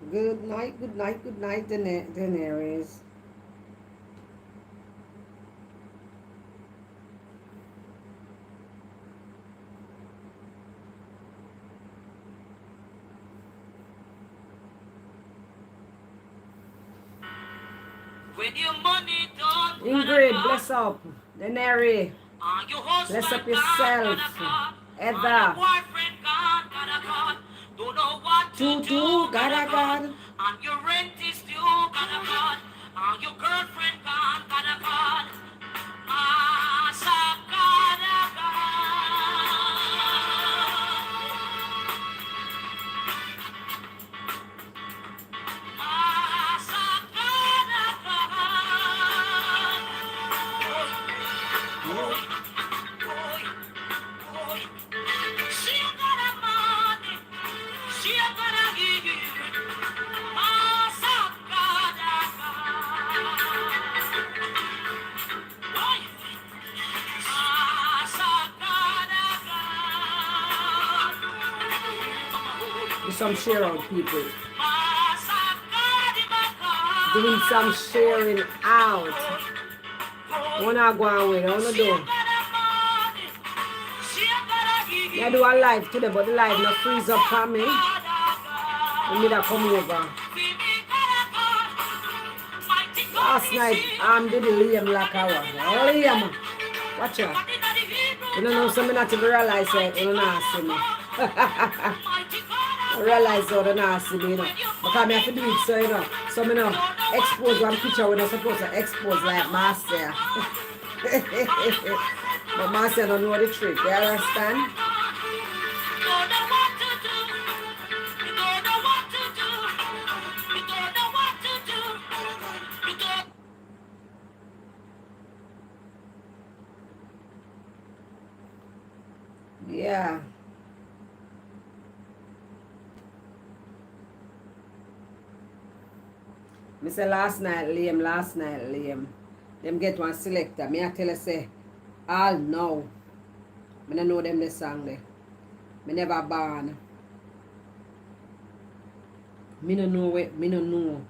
Good night, good night, good night, Daenerys. When your money don't Ingrid, bless up. Daenerys, your bless up husband yourself. gone, your Heather, boyfriend gone, don't know what to do, Tutu, Gada gone, God. and your rent is due, gone, your girlfriend gone, Asa, Do some share out, people. Doing some sharing out. Wanna go on with, I wanna do. Yeah, I do a live today, but the live not freeze up for me. I need to come over. Last night, did the Liam like hour. Liam, watch out. You don't know something not to realize it. You don't know see me. I realize how they not see me, you know. Because I have to do it so, you know. So, you know, expose one picture when I'm supposed to expose like Marcia. But Marcia don't know the trick. You understand? Yeah. Me say last night, Liam. Them get one selector. Me I tell you say, all now. Me don't know them the song there. Me never born. Me no know it. Me no know.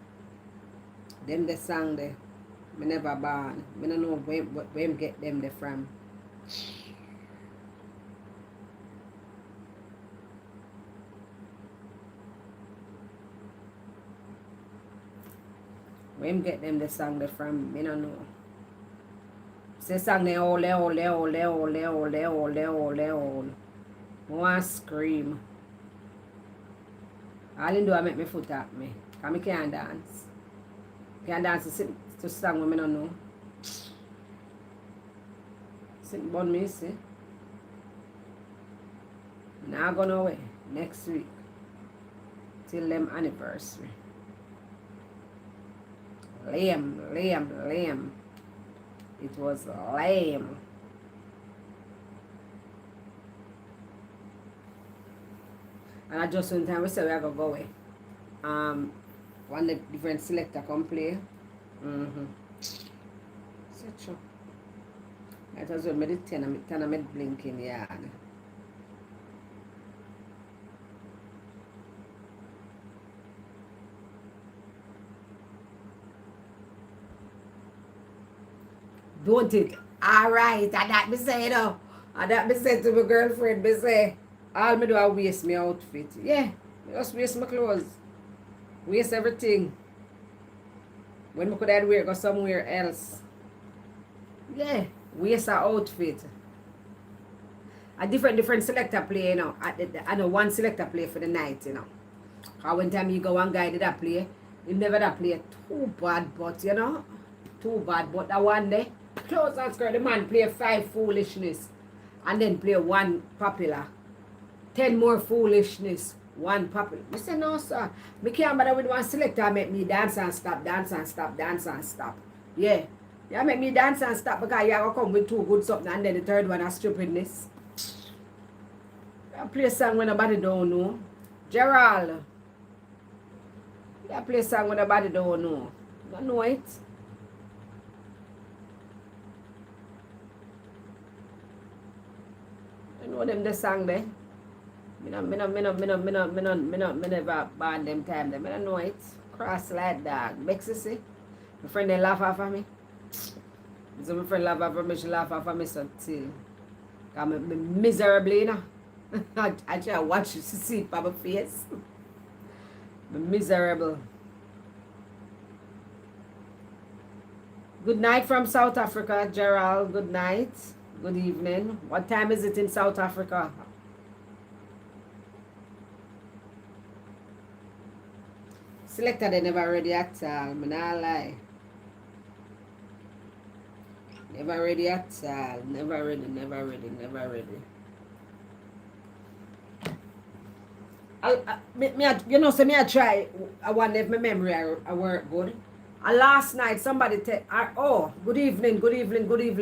Them the song there. Me never born. Me no know where get them the from. Where get them the song they from? Me no know. Say song they all. One scream. All in do I make me foot up me. Cause me can't dance. Can't dance to song when me no know. Sit bun me see. Now go away next week. Till them anniversary. Lame. It was lame. And I just one time we said we are gonna go away. One different selector come play. Such a that was when me did ten of me blinking yard. Don't it? Alright, and that me say, you know. And that me say to my girlfriend, me say, all me do is waste my outfit. Yeah, me just waste my clothes. Waste everything. When me could have wear go somewhere else. Yeah, waste our outfit. A different selector play, you know. I know one selector play for the night, you know. Cause one time you go one guy did that play, he never that play too bad, but you know, too bad. But that one day, close and skirt, the man play 5 foolishness, and then play 1 popular, 10 more foolishness, 1 popular. I say no, sir. Me can't bother with one selector make me dance and stop. Yeah. You make me dance and stop because you have to come with 2 good something and then the third one is stupidness. I play a song when nobody don't know. Gerald. You play a song when nobody don't know. You don't know it. You know them the song there. Me never ban them time. Them. I don't know it. Cross like that. Makes you see. My friend they laugh off of me. So my friend laugh off of me. She laugh off of me so till. I'm miserably, you know. I try to watch you to see it by my face. I'm miserable. Good night from South Africa, Gerald. Good night. Good evening. What time is it in South Africa? Selector, they never ready at all. I'm not lie. Never ready at all. Never ready. So me I try. I wonder if my memory I work good. Last night somebody good evening,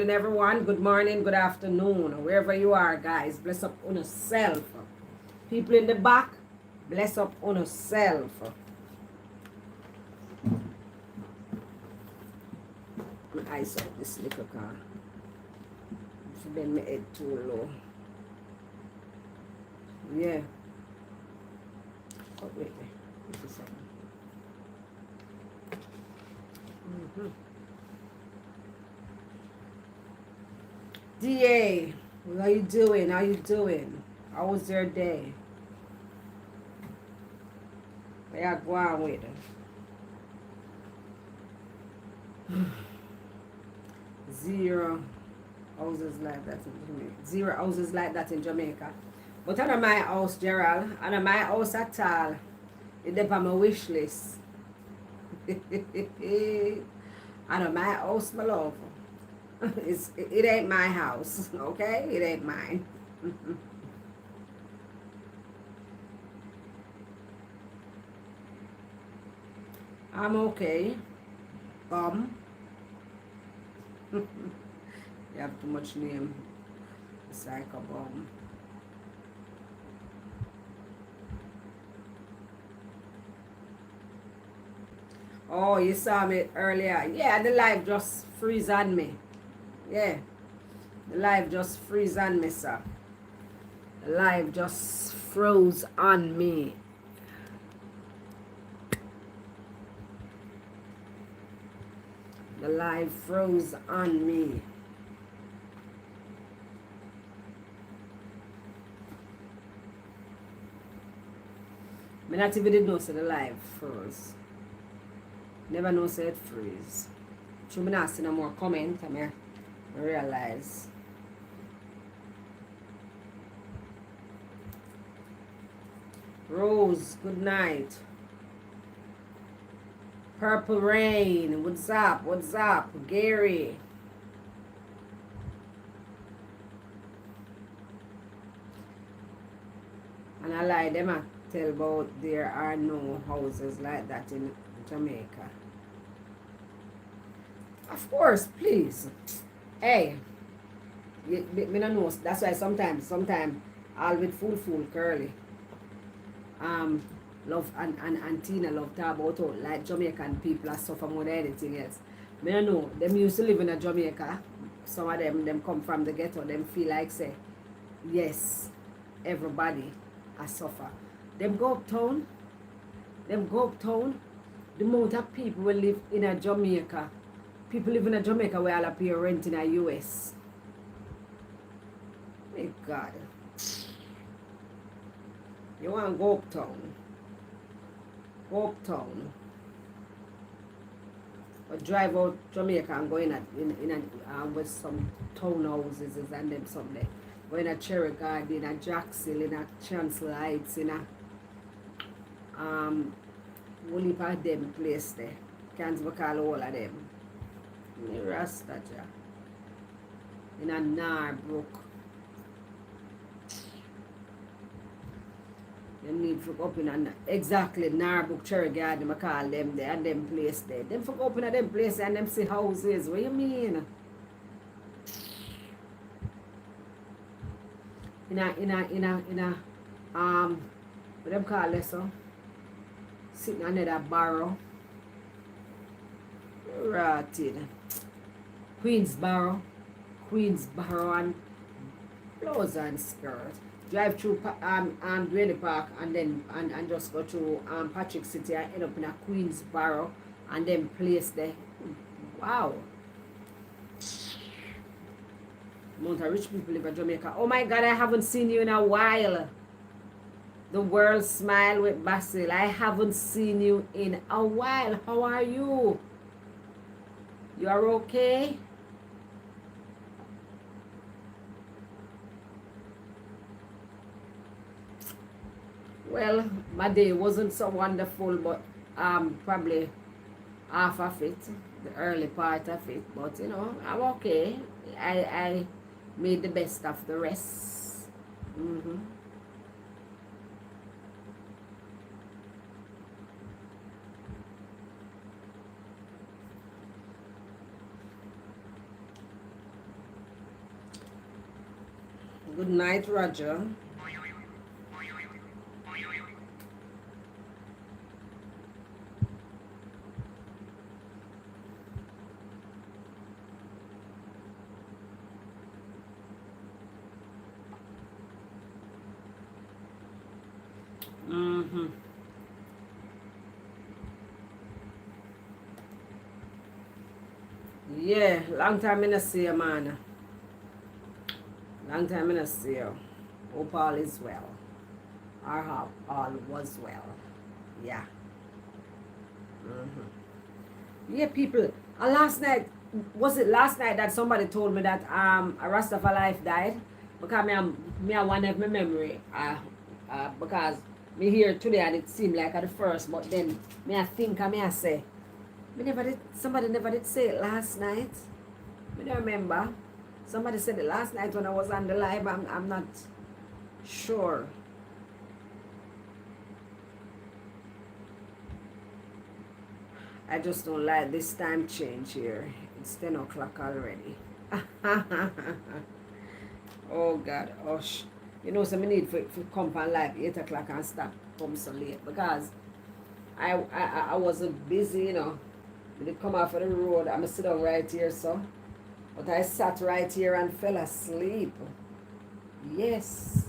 everyone. Good morning, good afternoon, wherever you are, guys. Bless up on yourself. People in the back, bless up on yourself. I saw this little car. It's been my head too low. Yeah. Oh, wait. This is something. DA, how you doing? How was your day? What y'all going with it? Zero houses like that in Jamaica. Zero houses like that in Jamaica. But under my house, Gerald, under my house at all, it's on my wish list. Under my house, my love. It ain't my house, okay? It ain't mine. I'm okay. You have too much name. It's like a bomb. Oh, you saw me earlier. Yeah, the live just freeze on me. Yeah. The live just freeze on me, sir. The live just froze on me. The live froze on me. I not even did know so the live froze. Never know so it freeze. So I not see no more comment. I realize. Rose, good night. Purple Rain, what's up? Gary. And I lie, them I tell about there are no houses like that in Jamaica. Of course, please. Hey, me no know. That's why sometimes all with fool curly. Love and Tina love talk about how like Jamaican people are suffer more than anything else. Me no know. Them used to live in a Jamaica. Some of them come from the ghetto. Them feel like say, yes, everybody a suffer. Them go uptown. The amount of people will live in a Jamaica. People live in a Jamaica where all appear rent in a US. My God. You want to go uptown? Go uptown. Or drive out Jamaica and go in with some townhouses and them someday. Go in a Cherry Garden, in a Jackson, in a Chancellor Heights, in a Woolly Park them place there. Can't call all of them. In a Rasta, in a Narbrook. Them need to go up in a exactly Narbrook Cherry Garden, I call them there, and them place there. Them for go up in a them place and them see houses. What you mean? In a what them call it so? Sitting under that barrow. Rotted. Queensborough and blouse and skirt. drive through Duane Park and then and just go through Patrick City and end up in a Queensboro and then place there. Wow. Amount of rich people live in Jamaica. Oh my God, I haven't seen you in a while. The world smile with Basil. I haven't seen you in a while. How are you? You are okay? Well, my day wasn't so wonderful, but probably half of it, the early part of it. But you know, I'm okay. I made the best of the rest. Mm-hmm. Good night, Roger. Mm-hmm. Yeah, long time in a see you, man. Long time in a see you. Hope all is well. I hope all was well. Yeah. Mm-hmm. Yeah, people. Last night, was it last night that somebody told me that a Rastafari life died? Because me I want to have my memory. Because me here today and it seemed like at the first, but then me I think I may I say, me never did. Somebody never did say it last night. Me don't remember. Somebody said it last night when I was on the live. I'm not sure. I just don't like this time change here. It's 10 o'clock already. Oh God, hush. You know, so I need for come on live 8 o'clock and stop come so late because I wasn't busy, you know. I did come off of the road. I'm sit down right here, so. But I sat right here and fell asleep. Yes.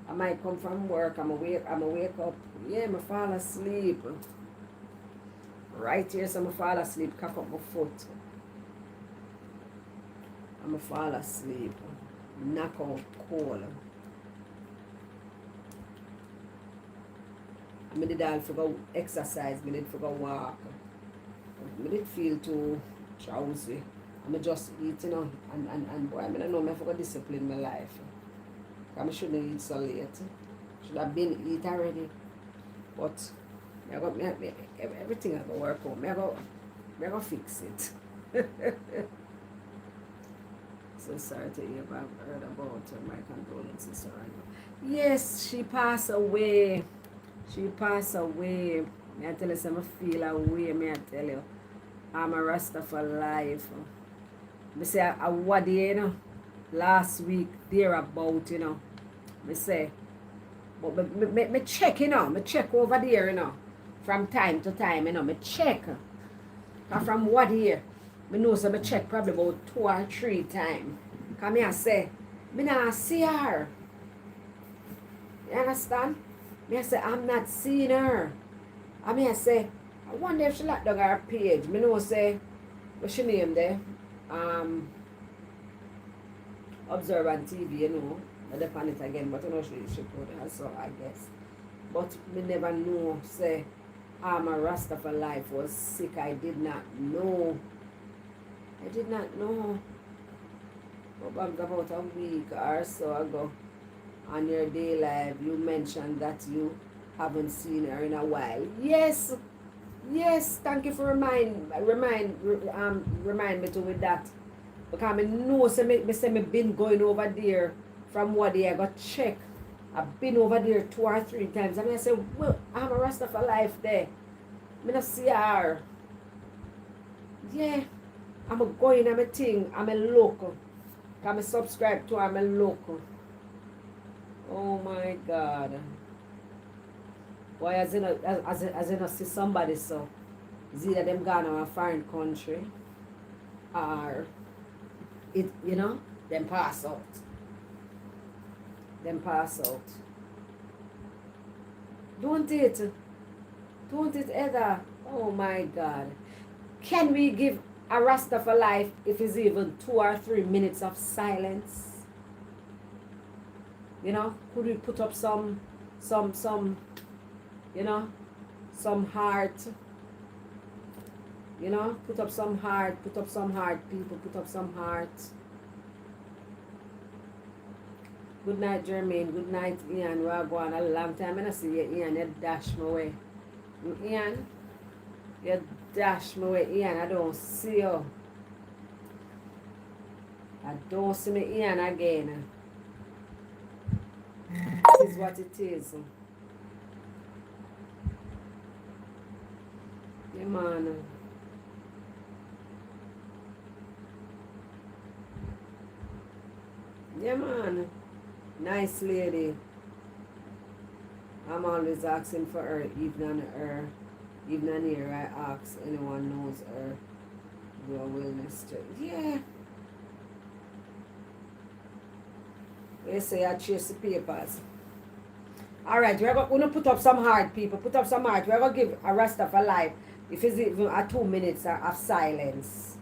I might come from work. I'm awake up. Yeah, I fall asleep. Right here, so I fall asleep, cock up my foot. I'm fall asleep. Knock out cold. I did all for go exercise, I did for go walk. I did feel too drowsy. I just eat, you know, and boy, I know I forgot discipline my life. I shouldn't eat so late. Should have been eat already. But everything I go work out. I go fix it. So sorry to hear about heard about her. My condolences to her. Yes, she passed away. She passed away. May I tell you some feel away, may I tell you. I'm a Rasta for life. I say a what day, you know, last week there about, you know. I say, but me check, you know, me check over there, you know, from time to time, you know, me check. Cause from what year, me know so me check probably about 2 or 3 times. Cause me I say, me not see her. You understand? Me I say, I'm not seeing her. I mean I say, I wonder if she locked down her page. Me know say, what's she name there? Observe on TV, you know. I depend it again, but you know she put her, so I guess. But me never know, say, a Rasta for life was sick. I did not know. I did not know. About a week or so ago, on your day live, you mentioned that you haven't seen her in a while. Yes, yes. Thank you for remind me to with that. Because I know, me say me been going over there from what day I got check. I've been over there 2 or 3 times. I mean, I say, well, I'm a Rasta for life there. I don't see her. Yeah, I'm going, I'm a thing, I'm a local. I'm a subscribe to, I'm a local. Oh my God. Why as in see somebody so it's either them gone to a foreign country or it, you know, them pass out. Then pass out. Don't it? Don't it ever? Oh my God. Can we give a Rasta for life if it's even 2 or 3 minutes of silence? You know, could we put up some, you know, some heart? You know, put up some heart, people, put up some heart. Good night, Jermaine. Good night, Ian. We're going a long time. I don't see you, Ian. You dash me away. Ian, you dash me away, Ian. I don't see you. I don't see me, Ian, again. This is what it is. Yeah, man. Yeah, man. Nice lady. I'm always asking for her, even on here I ask anyone knows her, your willingness to, yeah. They say I chase the papers. Alright, we're going to put up some heart, people. Put up some heart. We're going to give a Rasta for life. If it's even a 2 minutes of silence.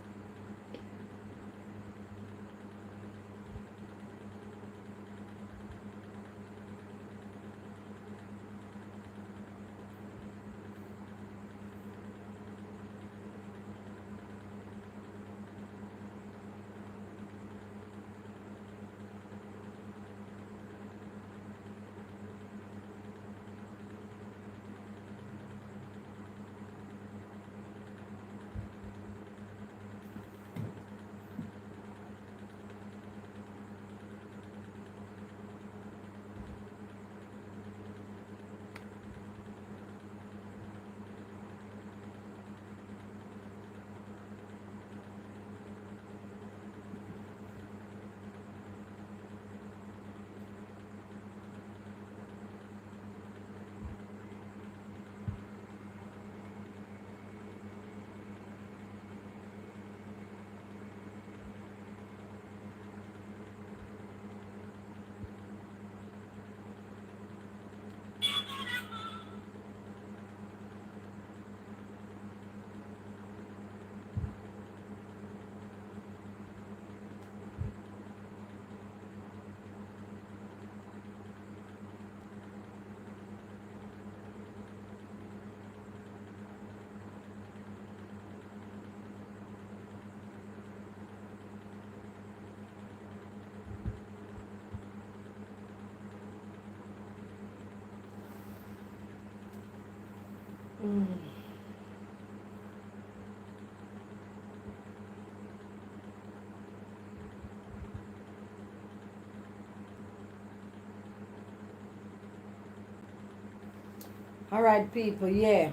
Alright, people, yeah.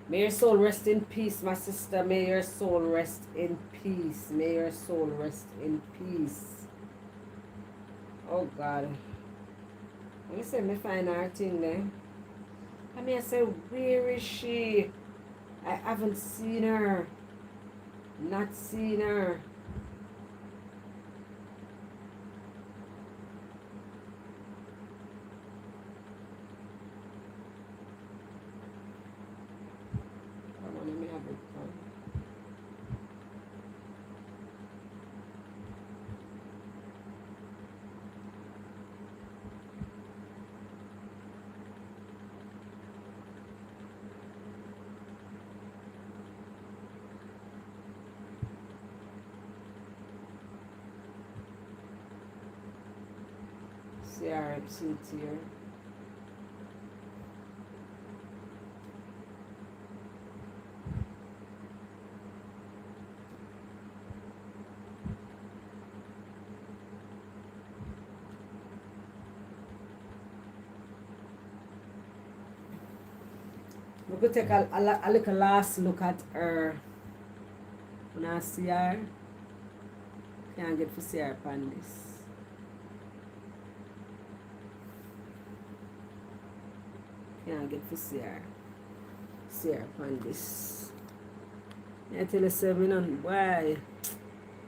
May your soul rest in peace, my sister. May your soul rest in peace. May your soul rest in peace. Oh, God. Let me say, me find her thing there. I mean, I say, where is she? I haven't seen her. Not seen her. Come on, let me have it. See it here. We're going to take a little last look at her. When I see her, can't get to see her upon this. Can't get to see her. See her upon this. I tell you, seven, why?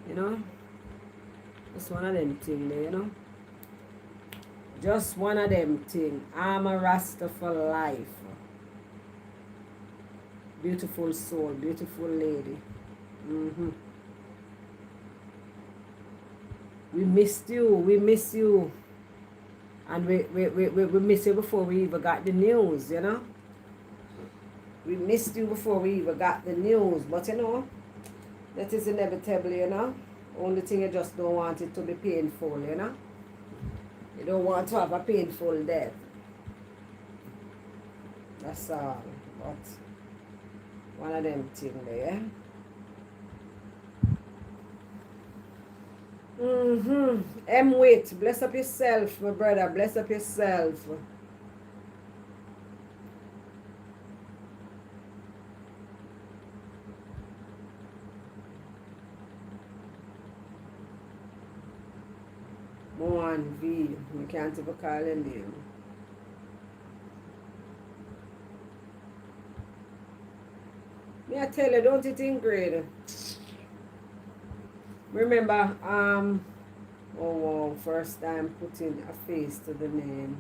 You know? It's one of them things there, you know? Just one of them thing. I'm a Rasta for life. Beautiful soul, beautiful lady. Mm-hmm. We missed you. We miss you. And we miss you before we even got the news, you know? We missed you before we even got the news. But you know, that is inevitable, you know? Only thing you just don't want it to be painful, you know? You don't want to have a painful death. That's all. But one of them things there. Mm-hmm. Wait. Bless up yourself, my brother. Bless up yourself. Moan V. We can't even call him name. Me I tell you, don't you think great? Remember, oh wow, first time putting a face to the name.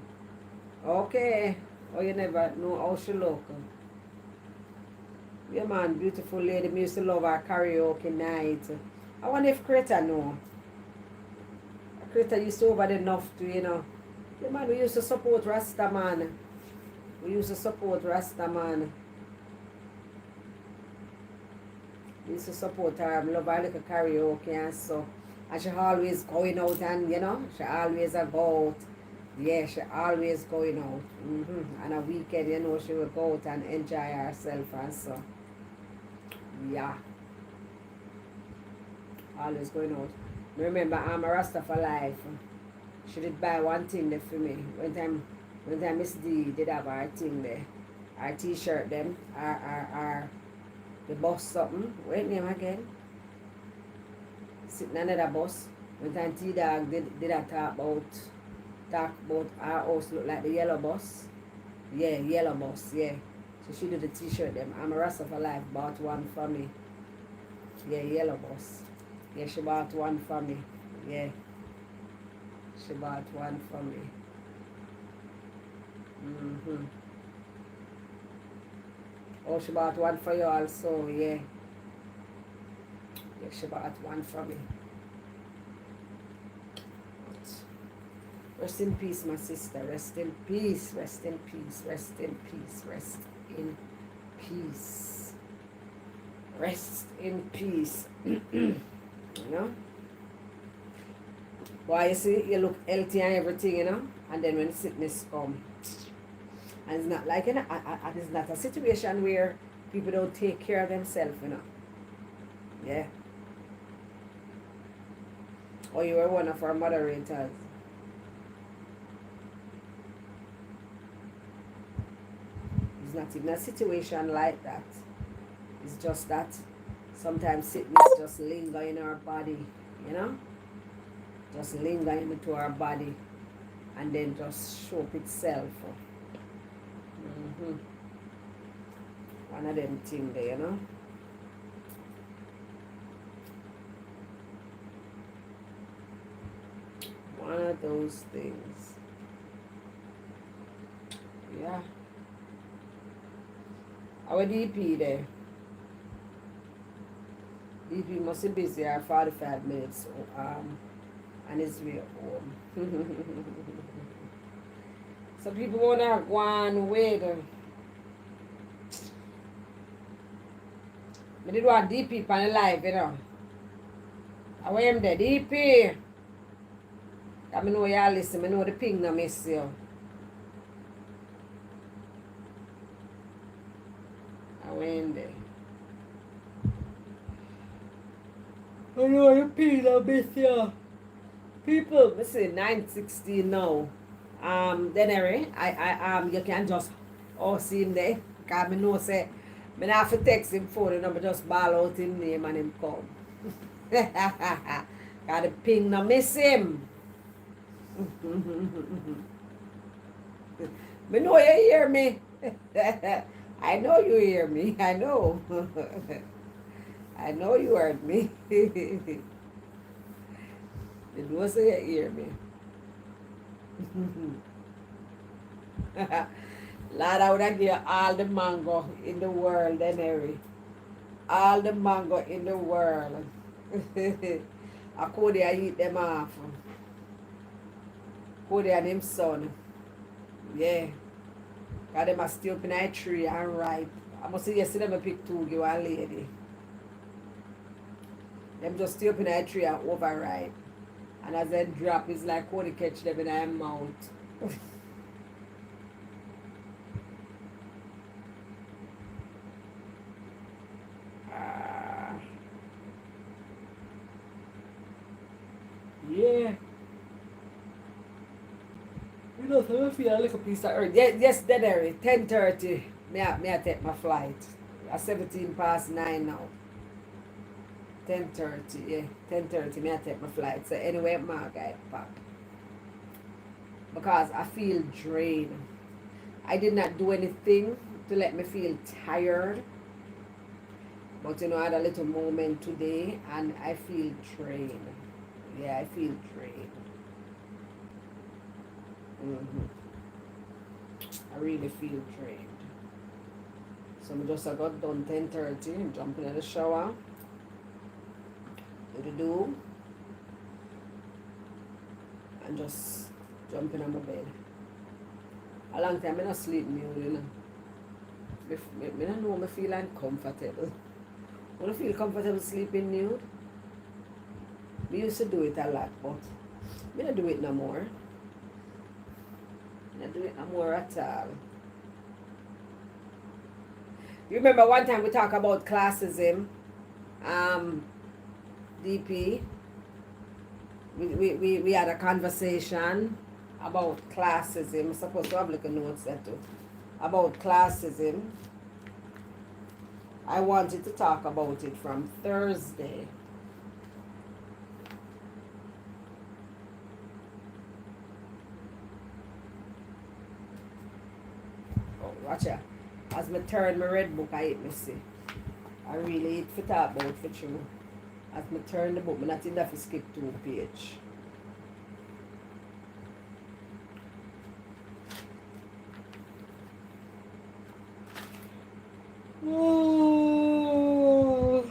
Okay. Oh, you never know how she look. Yeah man, beautiful lady. Me used to love her karaoke night. I wonder if Kreta know. Kreta used to over enough to, you know. Yeah man, we used to support Rasta man. We used to support Rasta man. We used to support her. I love her little karaoke and so. And she always going out and, you know, she always about. Yeah, she always going out. Mm-hmm. And a weekend, you know, she would go out and enjoy herself and so. Yeah. Always going out. Remember, I'm a Rasta for life. She did buy one thing there for me. One time Miss D did have her thing there. Her t-shirt them. The bus something. Wait name again. Sitting under the bus. One time T-Dog did a talk about our house look like the yellow bus. Yeah, yellow bus, yeah. So she did the t-shirt them. I'm a Rasta for life, bought one for me. Yeah, yellow bus. Yeah, she bought one for me. Yeah. She bought one for me. Mm-hmm. Oh, she bought one for you also, yeah. Yeah, she bought one for me. Rest in peace, my sister. Rest in peace. Rest in peace. Rest in peace. Rest in peace. Rest in peace. You know? Why you see, you look healthy and everything, you know? And then when sickness come, and it's not like, you know, it's not a situation where people don't take care of themselves, you know? Yeah. Or you were one of our moderators. It's not even a situation like that. It's just that sometimes sickness just linger in our body, you know? Just linger into our body and then just show up itself. Mm-hmm. One of them things there, you know? One of those things. Yeah. Our DP there. DP must be busy at 45 minutes. And it's way home. Some people wanna go on with. I did want DP on the live, you know. I went there, DP. I know y'all listen, I know the ping no miss you. I went there. I know the ping no miss you. People, we say 9:16 now. Then you can just see him there. Cause I know say, I have to text him phone and I just ball out him name and him come. Cause the ping no miss him. I know you hear me. I know you hear me. I know. I know you heard me. It was you hear me. Lord, I would have give you all the mango in the world, Henry. All the mango in the world. I could eat them off. Cody and him son. Yeah. Cause them are still up in a tree and ripe. I must say yesterday I picked two give one lady. Them just still up in a tree and overripe. And as they drop, it's like Cody catch them in their mouth. Yeah. You know, so I feel a little piece of earth. Yes, Denary, 10:30. May I take my flight. At 9:17 now. 10:30, yeah. 10:30, may I take my flight. So anyway, my guy pop. Because I feel drained. I did not do anything to let me feel tired. But you know, I had a little moment today and I feel drained. Yeah, I feel drained. I really feel drained. So I just got done 10:30 and jumping in the shower. Do and just jumping on my bed. A long time I not sleep me, you know. I don't know I feel uncomfortable. When I feel comfortable sleeping nude, we used to do it a lot, but I don't do it no more. I don't do it no more at all. You remember one time we talked about classism, DP. We had a conversation about classism. I'm supposed to have like a notes there too. About classism. I wanted to talk about it from Thursday. Oh, watch out. As I turn my red book, I hit me see. I really hit for talk about for true. As I turn the book, I not enough to skip 2 pages. Oh.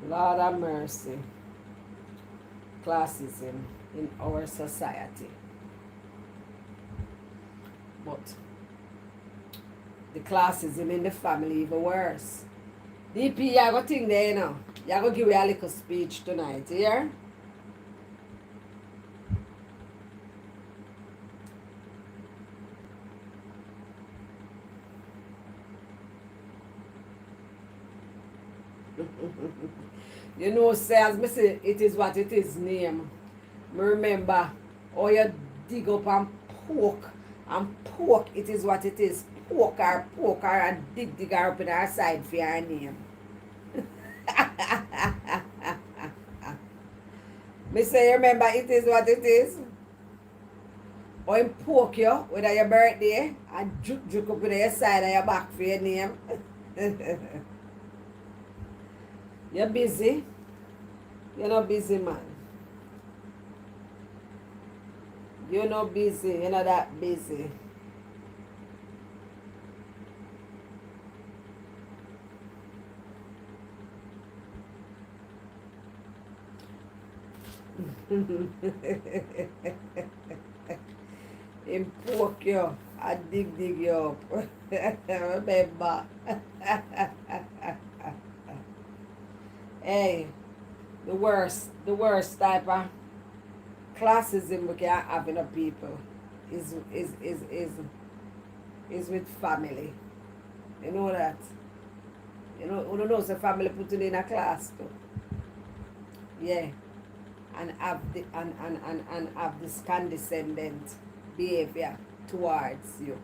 Lord have mercy. Classism in our society. But the classism in the family even worse. DP, you go think there, you know. You go give you a little speech tonight, here. You know, say, as me say, it is what it is name. Me remember, oh, you dig up and poke, it is what it is. Poke her, and dig her up in her side for her name. Me say, you remember, it is what it is. Or him poke you, whether your birthday, and juke up in your side and your back for your name. You're busy. You're not busy, man. You're not busy. You're not that busy. Him poke you and dig you up. Remember. Hey, the worst type of classism we can have in a people is with family. You know that. You know the family put it in a class too. Yeah. And have have this condescendent behavior towards you.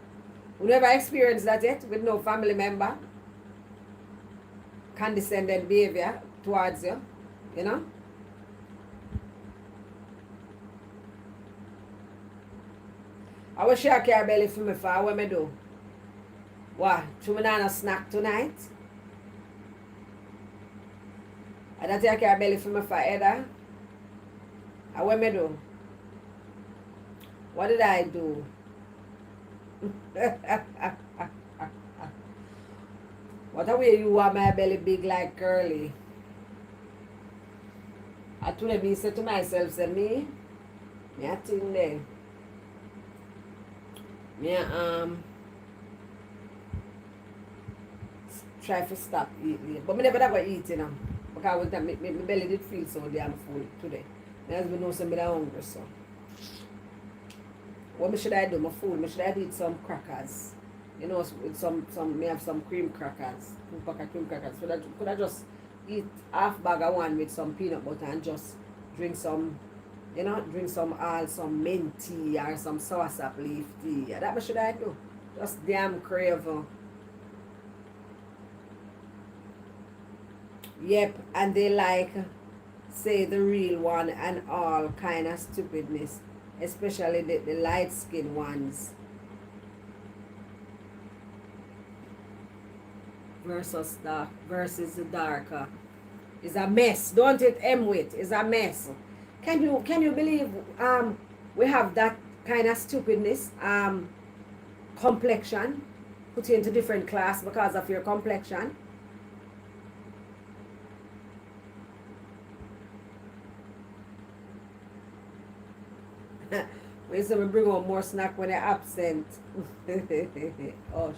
You never experienced that yet with no family member? Condescendent behavior towards you, you know? I wish you care belly for me for what me do. What? Should me not snack tonight? I don't take care belly for me for either. What me do? What did I do? What a way you are my belly big like curly. I told me say to myself, say me a thing there. Me try to stop eating. But me never that go eat, you know. Because with that, my belly did feel so damn full today. As we know some hungry, so. What should I do? My food, should I eat some crackers? You know, with some me have some cream crackers, 2 pack of cream crackers. Could I just eat half bag of one with some peanut butter and just drink some, drink some mint tea or some soursop leaf tea. Yeah, that what should I do? Just damn crave. Yep, and they like say the real one and all kind of stupidness, especially the light skinned ones. Versus the darker. It's a mess. Don't it M with? It's a mess. Can you believe we have that kind of stupidness complexion put you into different class because of your complexion? When someone bring out more snack when they're absent. Osh.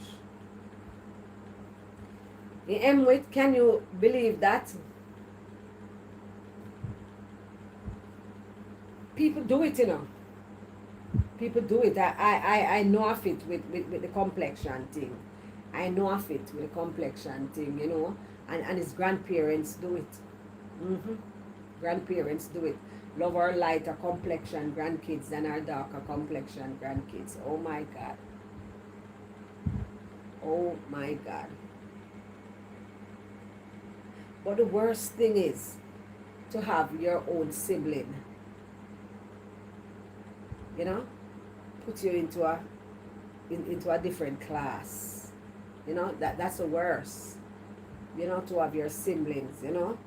In M with, can you believe that? People do it, you know. People do it. I know of it with the complexion thing. I know of it with the complexion thing, you know. And his grandparents do it. Grandparents do it. Love our lighter complexion grandkids than our darker complexion grandkids. Oh my God. Oh my God. But the worst thing is to have your own sibling, you know, put you into a different class. You know, that's the worst. You know, to have your siblings, you know,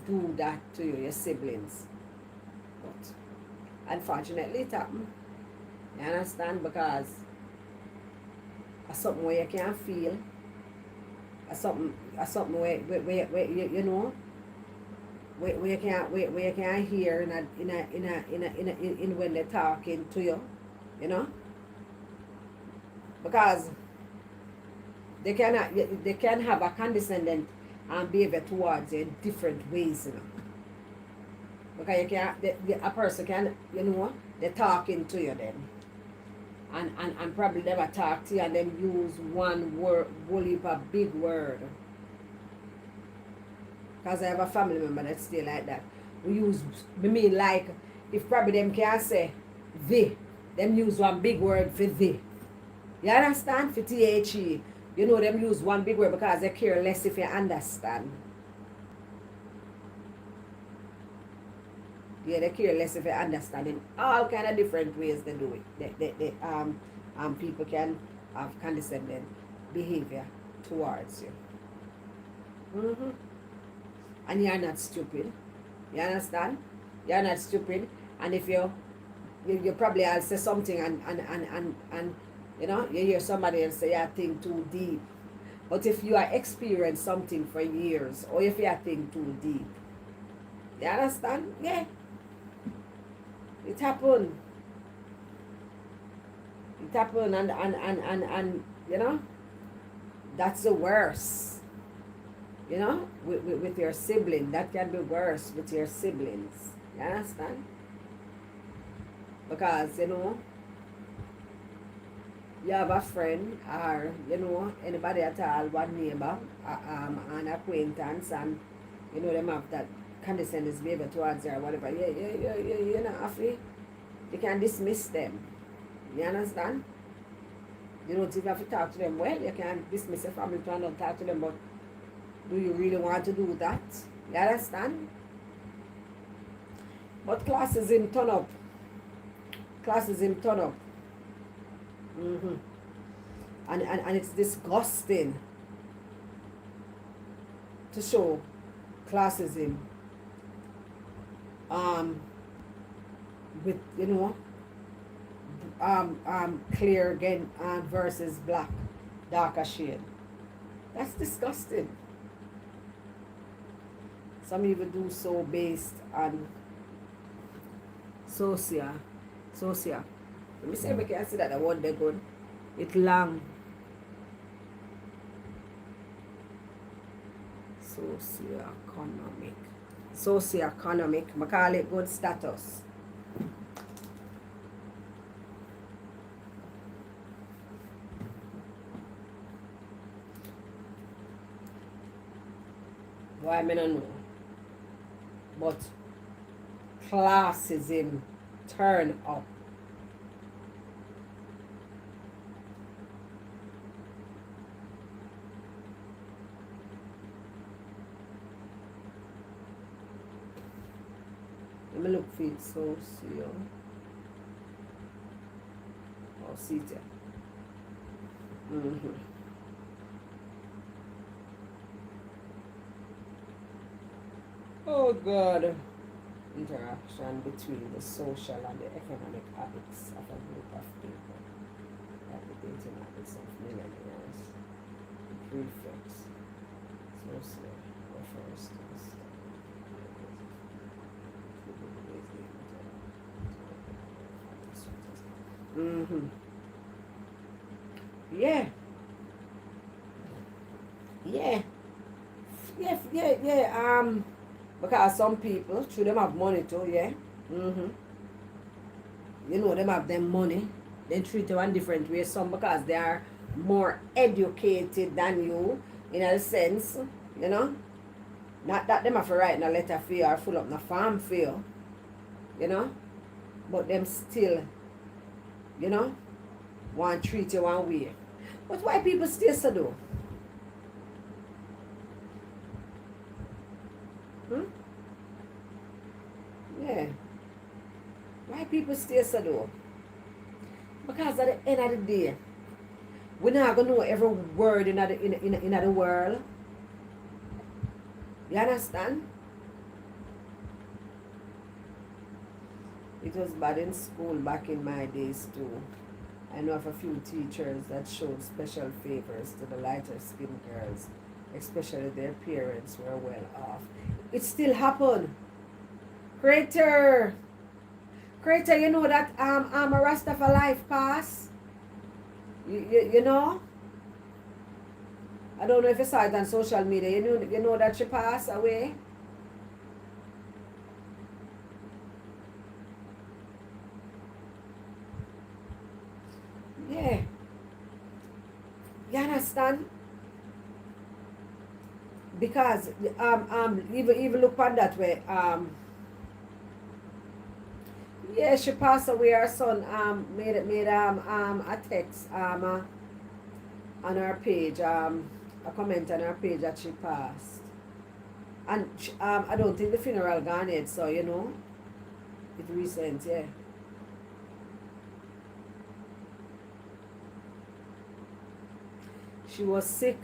do that to you, your siblings. But unfortunately it happened. You understand? Because it's something where you can't feel. It's something where you know where you can't hear in when they're talking to you, you know, because they can have a condescending behavior towards you in different ways, you know. Because you can't, a person can, you know, they're talking to you then. And probably never talk to you and then use one word, a big word. Because I have a family member that's still like that. We mean like, if probably them can't say they, them use one big word for they. You understand? For THE. You know them use one big word because they care less if you understand. Yeah, they care less if you understand. In all kind of different ways they do it. People can have condescending behavior towards you. And you're not stupid. You understand? You're not stupid. And if you probably will say something and you know, you hear somebody else say, I think too deep. But if you are experienced something for years, or if you think too deep, you understand? Yeah. It happened. It happened and you know, that's the worst. You know, with your sibling, that can be worse with your siblings. You understand? Because, you know, you have a friend or, you know, anybody at all, one neighbor, an acquaintance, and, you know, them have that condescending behavior towards you or whatever. You know, you can dismiss them. You understand? You don't even have to talk to them well. You can dismiss a family to not talk to them, but do you really want to do that? You understand? But classism turn up. Classism turn up. And it's disgusting to show classism with, clear again versus black, darker shade. That's disgusting. Some even do so based on socia. Let me see if I can see that the word they good. It long. Socioeconomic. Socioeconomic. I call it good status. Why I don't know. But classism turn up. Let me look for it. Socio. Oh, see it. Oh God. Interaction between the social and the economic habits of a group of people. Like the dating habits of millennials. Prefix. Social refers to the Yeah. Yeah. Yeah. Because some people, through them have money too, yeah. Them have them money. They treat you in different way. Some because they are more educated than you, in a sense, you know. Not that them have to write in a letter for you or full up in a farm for you, But them still, want to treat you one way. But why people still so do? Yeah. Why people still so do? Because at the end of the day, we're not gonna know every word in the world. You understand? It was bad in school back in my days too. I know of a few teachers that showed special favors to the lighter skinned girls, especially their parents were well off. It still happened. Creator, you know that I'm a Rasta for life pass. You know? I don't know if you saw it on social media. You know that she passed away. Yeah. You understand? Because even look on that way. Yeah, she passed away. Her son made a text on her page, a comment on her page that she passed. And I don't think the funeral gone yet, so it recent, yeah. She was sick.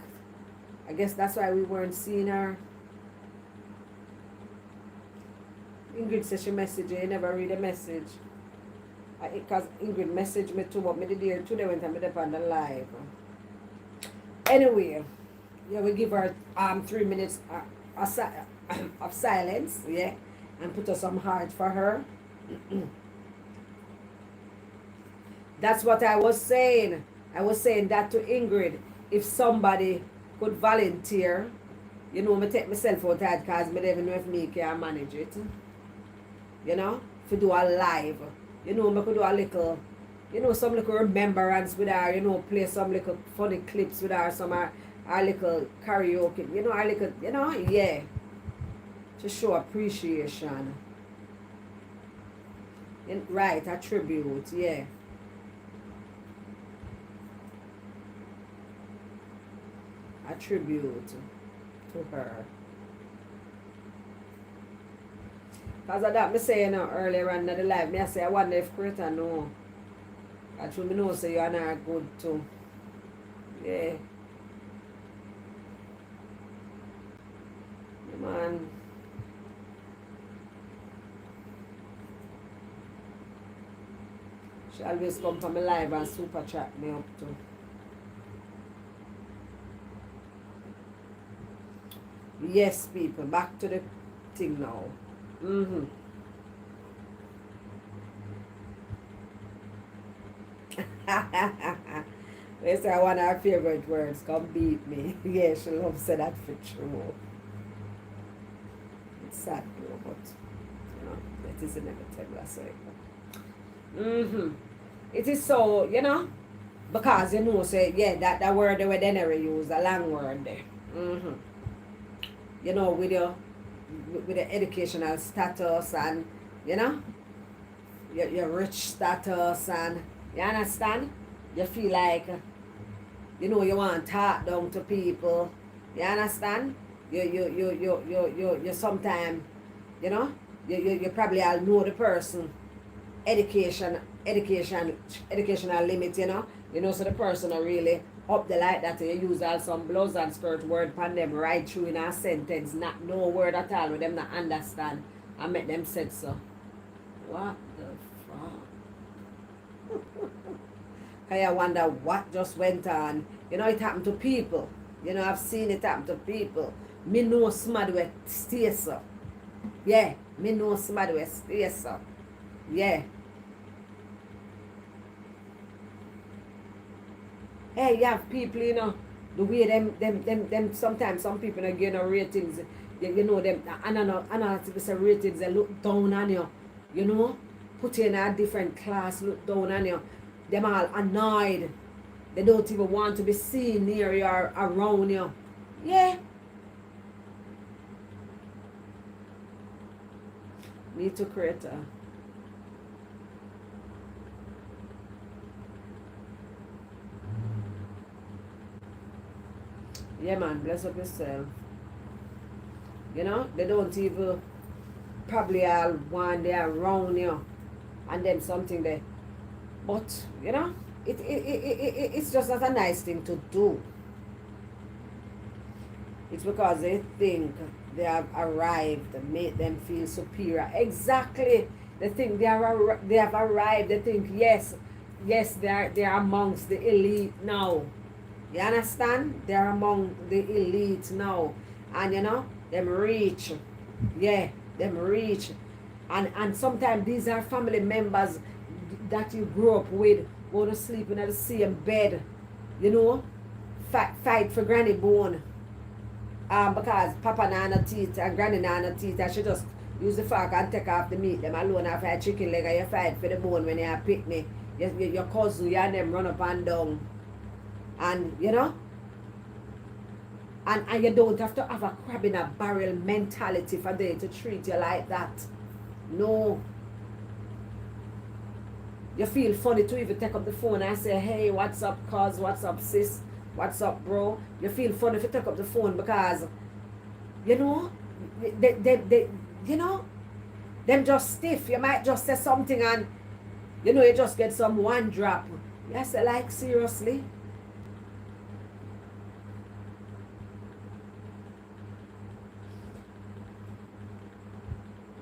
I guess that's why we weren't seeing her. Ingrid said she messaged you. You never read a message. Because Ingrid messaged me too, but me did hear today when I'm up on the live. Anyway, yeah, we give her 3 minutes of silence, yeah, and put us some heart for her. That's what I was saying. I was saying that to Ingrid. If somebody could volunteer, me take myself out that because I don't even know if me can manage it. To do a live. Me could do a little, some little remembrance with her, play some little funny clips with her, some our little karaoke, our little, yeah. To show appreciation. Right, a tribute, yeah. A tribute to her. Because of that, I say earlier on in the live, I say I wonder if Greta know. Actually, I know so you and her good too. Yeah. Man. She always come from my live and super chat me up too. Yes, people, back to the thing now. Mm-hmm. They say one of her favorite words, come beat me. Yeah, she loves say that for true. It's sad though, but you know, it is inevitable, I say. Mm-hmm. It is so, you know, because you know, say, yeah, that word they were then use, a long word there. Mm-hmm. You know, with the educational status and, you know, your rich status and, you understand? You feel like, you know, you want to talk down to people. You understand? You sometimes, you know, you probably all know the person. Educational limit, you know. You know, so the person are really up the like that. You use all some blouse and skirt word pan them right through in a sentence, not no word at all with them not understand and make them said so. What the fuck? I wonder what just went on. You know, it happened to people. You know, I've seen it happen to people. Me know somebody will stay so. Yeah, me know somebody will stay so. Yeah. Hey, you have people, you know, the way them sometimes some people are getting ratings, you know, them, analytics ratings, they look down on you know, put you in a different class, look down on you. Them all annoyed. They don't even want to be seen near you or around you. Yeah. Need to create a yeah, man, bless up yourself. You know, they don't even probably all want they around you and then something there. But, you know, it's just not a nice thing to do. It's because they think they have arrived, make them feel superior. Exactly. They think they have arrived. They think, yes, they're amongst the elite now. You understand? They're among the elite now. And you know, them reach. Yeah, them reach. And sometimes these are family members that you grew up with, go to sleep in the same bed. You know? Fight for granny bone. Because Papa Nana teeth and Granny Nana teeth, I should just use the fork and take off the meat. Them alone have a chicken leg and you fight for the bone when you have picnic. Your cousin, you and them run up and down. And you know, and you don't have to have a crab in a barrel mentality for them to treat you like that. No. You feel funny to even take up the phone and say, hey, what's up, cuz, what's up, sis, what's up, bro. You feel funny if you take up the phone because, you know, they you know, them just stiff. You might just say something and, you know, you just get some one drop. You say, like, seriously?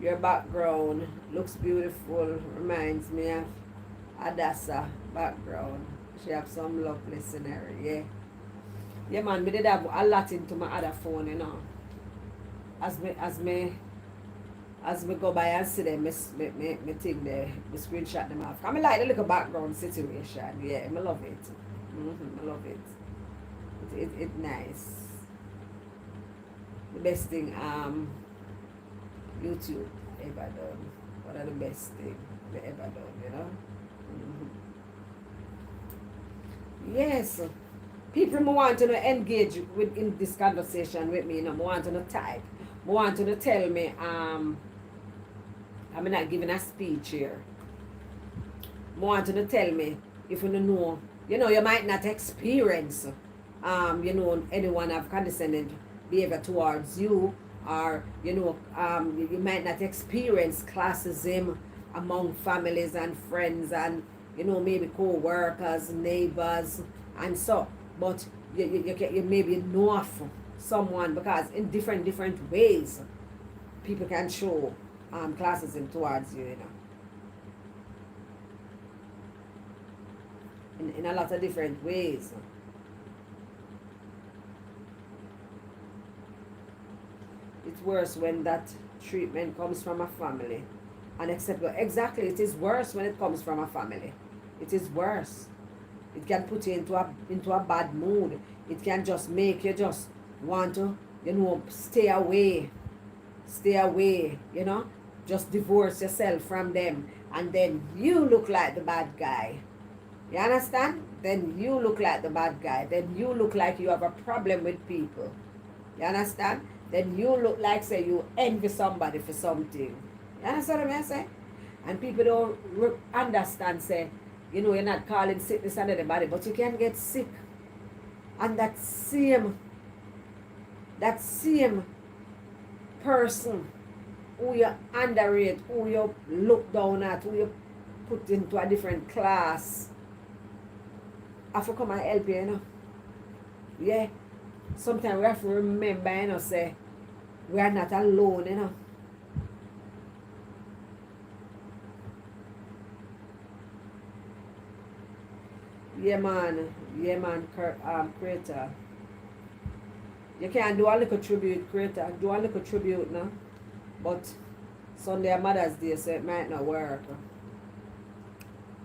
Your background looks beautiful. Reminds me of Adassa background. She have some lovely scenery, yeah. Yeah, man, me did have a lot into my other phone, you know. As me go by and see them, me think me screenshot them off. I mean, like the little background situation, yeah, I love it. I love it. It nice. The best thing, YouTube ever done. One of the best things they ever done, you know? Yes. People who want to engage in this conversation with me, you know, want to type. Want to tell me, I'm not giving a speech here. Want to tell me if you know, you might not experience, anyone have condescending behavior towards you, or you might not experience classism among families and friends and maybe co-workers, neighbors and so, but you maybe know of someone, because in different ways people can show classism towards you, in a lot of different ways. It's worse when that treatment comes from a family. Unacceptable. Exactly, it is worse when it comes from a family. It is worse. It can put you into a bad mood. It can just make you just want to, stay away. Stay away, Just divorce yourself from them. And then you look like the bad guy. You understand? Then you look like the bad guy. Then you look like you have a problem with people. You understand? Then you look like, say, you envy somebody for something. You understand what I'm saying? And people don't understand, say, you're not calling sickness under the body, but you can get sick. And that same person who you underrate, who you look down at, who you put into a different class, I have to come and help you, Yeah. Sometimes we have to remember, say, we are not alone, Yeah, man, creator. You can do a little tribute, creator. Do a little tribute now. But Sunday Mother's Day, so it might not work.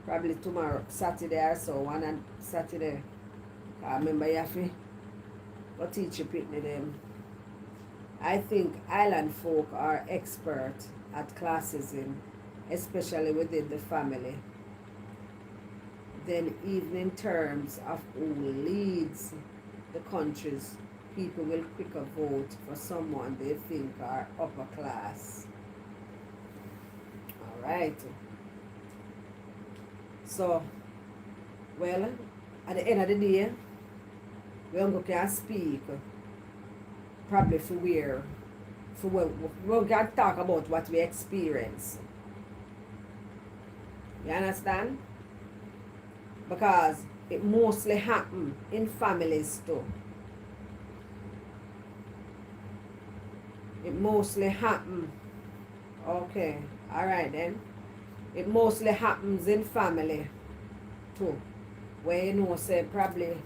Probably tomorrow, Saturday or so, one on Saturday. I remember you have to go teach your picnic them. I think island folk are expert at classism, especially within the family. Then even in terms of who leads the countries, people will quicker vote for someone they think are upper class. All right. So, well, at the end of the day, we don't can speak probably we can talk about what we experience. You understand? Because it mostly happen in families too. It mostly happen. Okay, all right then. It mostly happens in family too, where say probably,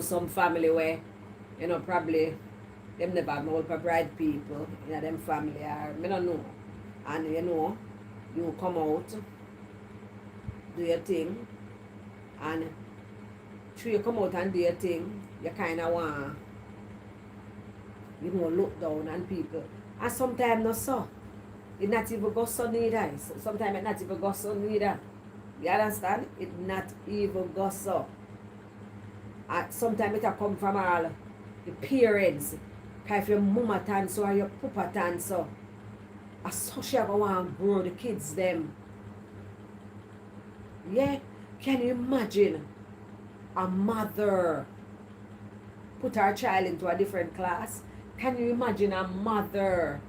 some family where, probably them never have no bright people in them family, or I don't know, and you come out, do your thing, and through you come out and do your thing, you kind of want, look down on people, and sometimes not so. It not even go so neither. Sometimes it not even go so neither. You understand? It not even go so. Sometimes it come from all the parents. Because if your mama tan so or your papa tan so, I so she go want to grow the kids them. Yeah? Can you imagine a mother put her child into a different class? Can you imagine a mother,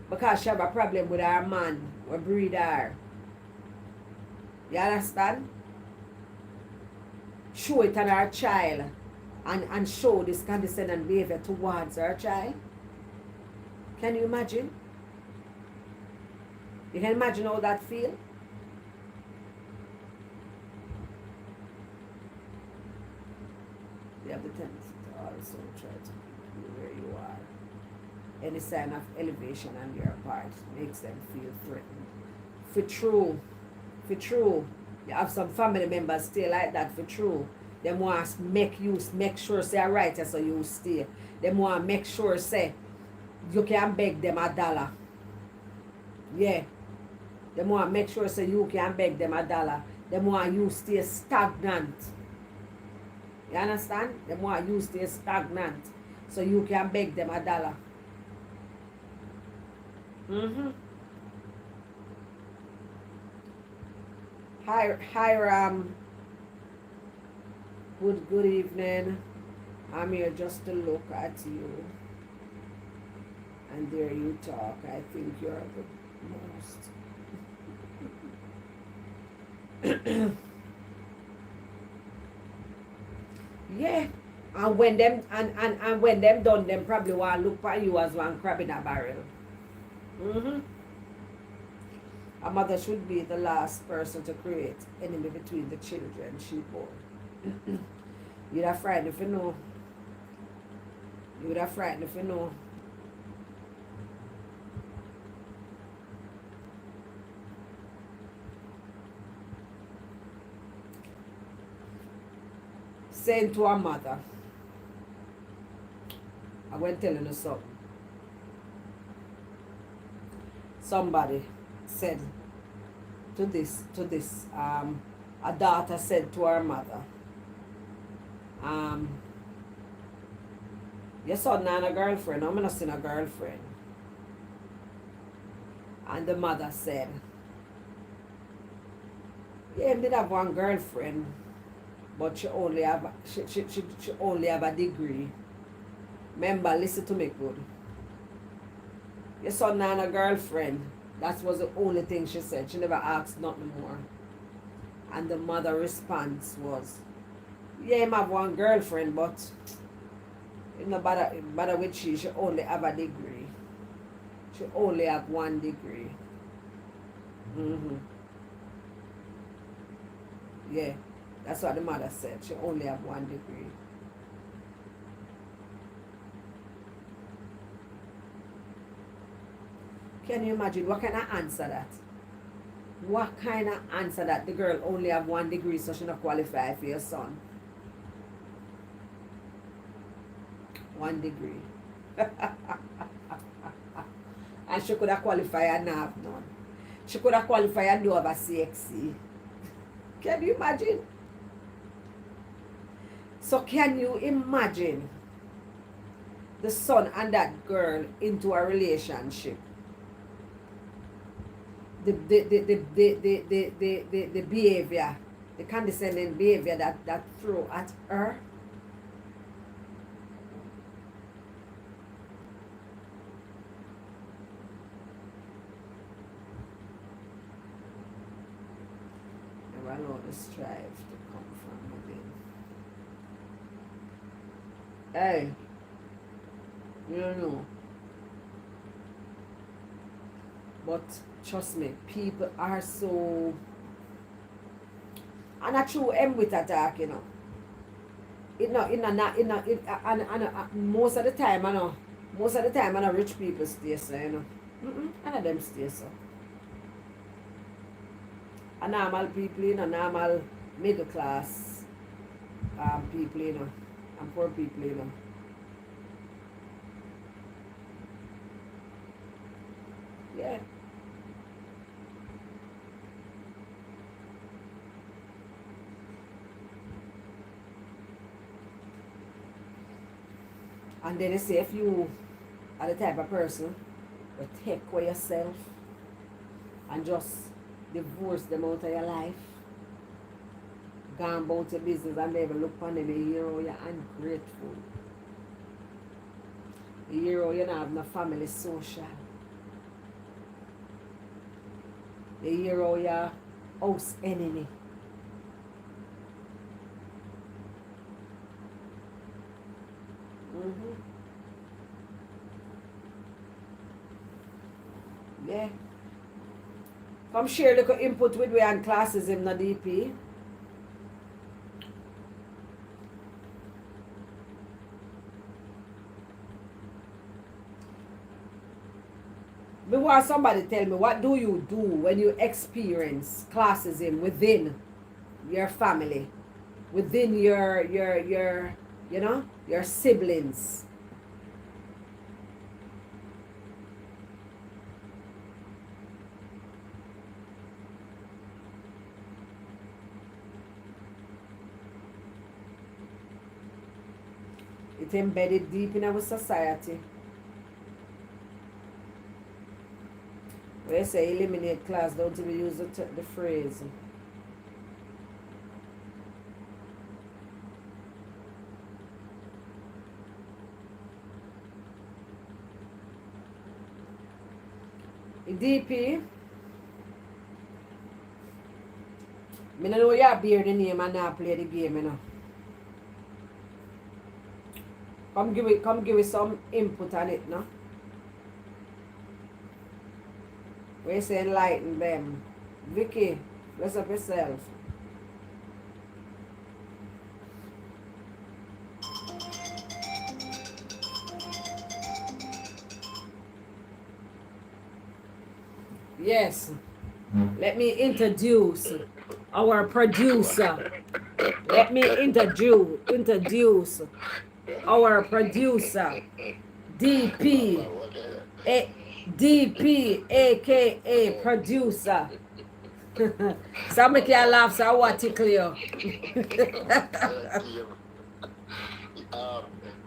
because she have a problem with her man or breed her? You understand? Show it on her child and show this condescending behavior towards her child. Can you imagine? You can imagine how that feel? You have the tendency to also try to be where you are. Any sign of elevation on your part makes them feel threatened. For true, you have some family members stay like that for true. They want to make sure say alright, so you stay. They want to make sure say you can beg them $1. Yeah. They want to make sure say you can beg them $1. They want you stay stagnant. You understand? They want you stay stagnant so you can beg them $1. Hi, good evening. I'm here just to look at you. And there you talk. I think you're the most. Yeah. And when them and when them done, them probably want to look at you as one crab in a barrel. A mother should be the last person to create enemy between the children she bore. You'd have frightened if you know. You would have frightened if you know. Saying to her mother, I went telling her something. Somebody said to this, a daughter said to her mother, your son and a girlfriend, I'm not seeing a girlfriend. And the mother said, yeah, he did have one girlfriend, but she only have a degree. Remember, listen to me good. Your son and a girlfriend. That was the only thing she said. She never asked nothing more. And the mother response was, yeah, him have one girlfriend, but it no bother with she only have a degree. She only have one degree. Yeah, that's what the mother said. She only have one degree. Can you imagine what kind of answer that? What kind of answer that? The girl only have one degree, so she not qualify for your son. One degree. And she could have qualified and not have none. She could have qualified and do have a CXC. Can you imagine? So can you imagine the son and that girl into a relationship? The behavior, the condescending behavior that threw at her. Never know the strive to come from within. Hey, you don't know. But trust me, people are so, and a true with attack, you know. Most of the time, I know. Most of the time, I know rich people stay so, you know. None of them stay so. A normal people, you know, normal middle class people, you know, and poor people, you know. Yeah. And then they say if you are the type of person who take away yourself and just divorce them out of your life, gone about your business and never look upon them, you hear how you're ungrateful. You hear how you don't have no family social. You hear how you're house enemy. Yeah. Come share a little input with we on classism na DP. Me want somebody tell me, what do you do when you experience classism within your family, within your you know, your siblings? It's embedded deep in our society. Where you say eliminate class, don't even use the phrase. DP, I don't know you bear the name and not play the game, you know. Come give it some input on it, no? We say enlighten them. Vicky, bless up yourself. Yes. Let me introduce our producer. Let me introduce our producer, DP, DP, aka producer. Some can laugh, so what tickle you?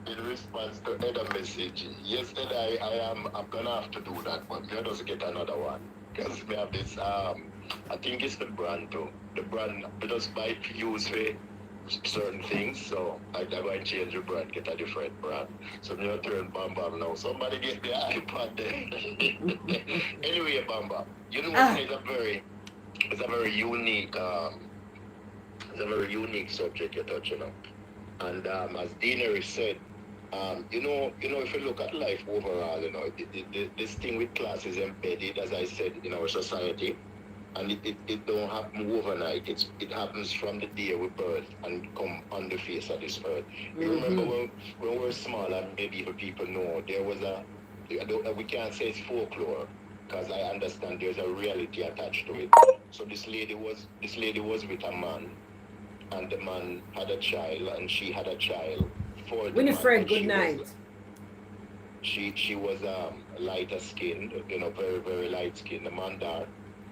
In response to Ed's message, yesterday I'm gonna have to do that, but I just get another one. Because we have this I think it's the brand too. The brand just buy use for certain things, so I'm going to change the brand, get a different brand. So I'm gonna turn Bam Bam now. Somebody get the iPad there. Anyway, Bam Bam, you know what it's a very unique subject you're touching on. And as Deanery said, if you look at life overall, this thing with class is embedded, as I said, in our society, and it don't happen overnight. It happens from the day we birth and come on the face of this earth. You remember when we were small, and maybe people know, there was we can't say it's folklore, because I understand there's a reality attached to it. So this lady was with a man, and the man had a child, and she had a child for the Winifred, man. good night. She was lighter skinned, very, very light skinned. The man dark,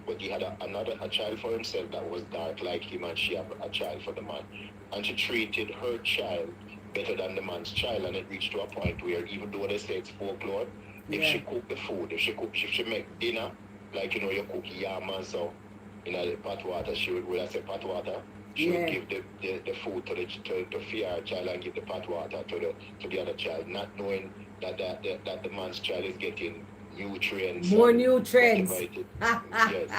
but he had a child for himself that was dark like him, and she had a child for the man. And she treated her child better than the man's child, and it reached to a point where, even though they say it's folklore, if she cook the food, if she make dinner, like you cook yam and so in the pot water, she would, when I say pot water, she would give the food to fear child and give the pot water to the other child, not knowing that the man's child is getting nutrients. More nutrients. Yes.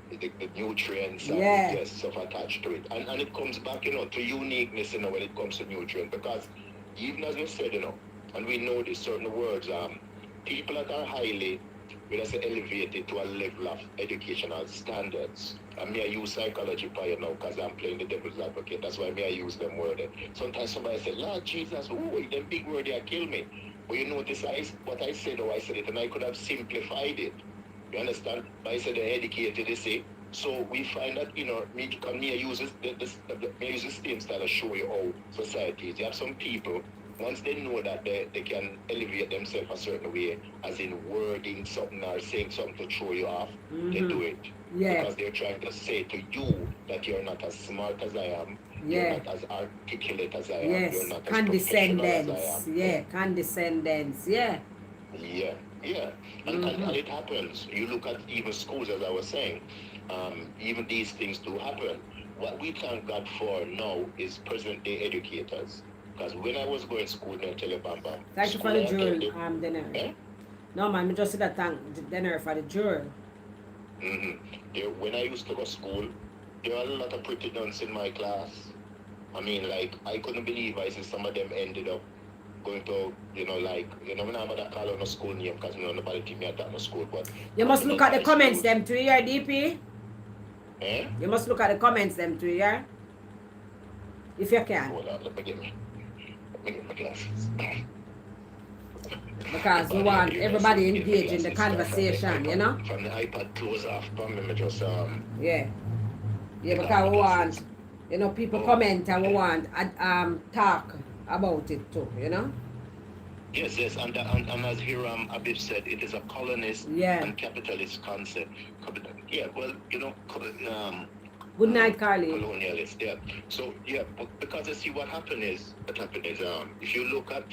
The nutrients and stuff attached to it. And it comes back, to uniqueness, when it comes to nutrients. Because even as we said, and we know this, certain words, people that are highly, elevated to a level of educational standards. And me, I use psychology for you now because I'm playing the devil's advocate. That's why I use them words. Sometimes somebody say, Lord Jesus, them big word there kill me. But you notice what I said, I said it, and I could have simplified it. You understand? But I said they're educated, they say. So we find that, me use the same style to show you how societies. You have some people, once they know that they can elevate themselves a certain way, as in wording something or saying something to throw you off, they do it. Yeah. Because they're trying to say to you that you're not as smart as I am, you're not as articulate as I am, you're not as professional as I am. Condescendence, Yeah. And it happens. You look at even schools, as I was saying, even these things do happen. What we thank God for now is present day educators. Because when I was going to school, I tell you, Bam Bam. Thank you for the jewel, dinner. Eh? No, man, I just said that thank dinner for the jewel. When I used to go to school, there were a lot of pretty nuns in my class. I mean, I couldn't believe I see some of them ended up going to, when I'm going to call on a school name because nobody teach me at that school. But you must look at the comments them too, yeah, DP? Eh? You must look at the comments them too, yeah? If you can. Hold on, let me get my glasses. Because we want everybody engaged in the conversation, From the iPad close off, me just Yeah, because we want, people comment and we want talk about it too, Yes, and as Hiram Abib said, it is a colonist and capitalist concept. Yeah, well, good night, Carly. Colonialist, yeah. So but because I see what happened is if you look at,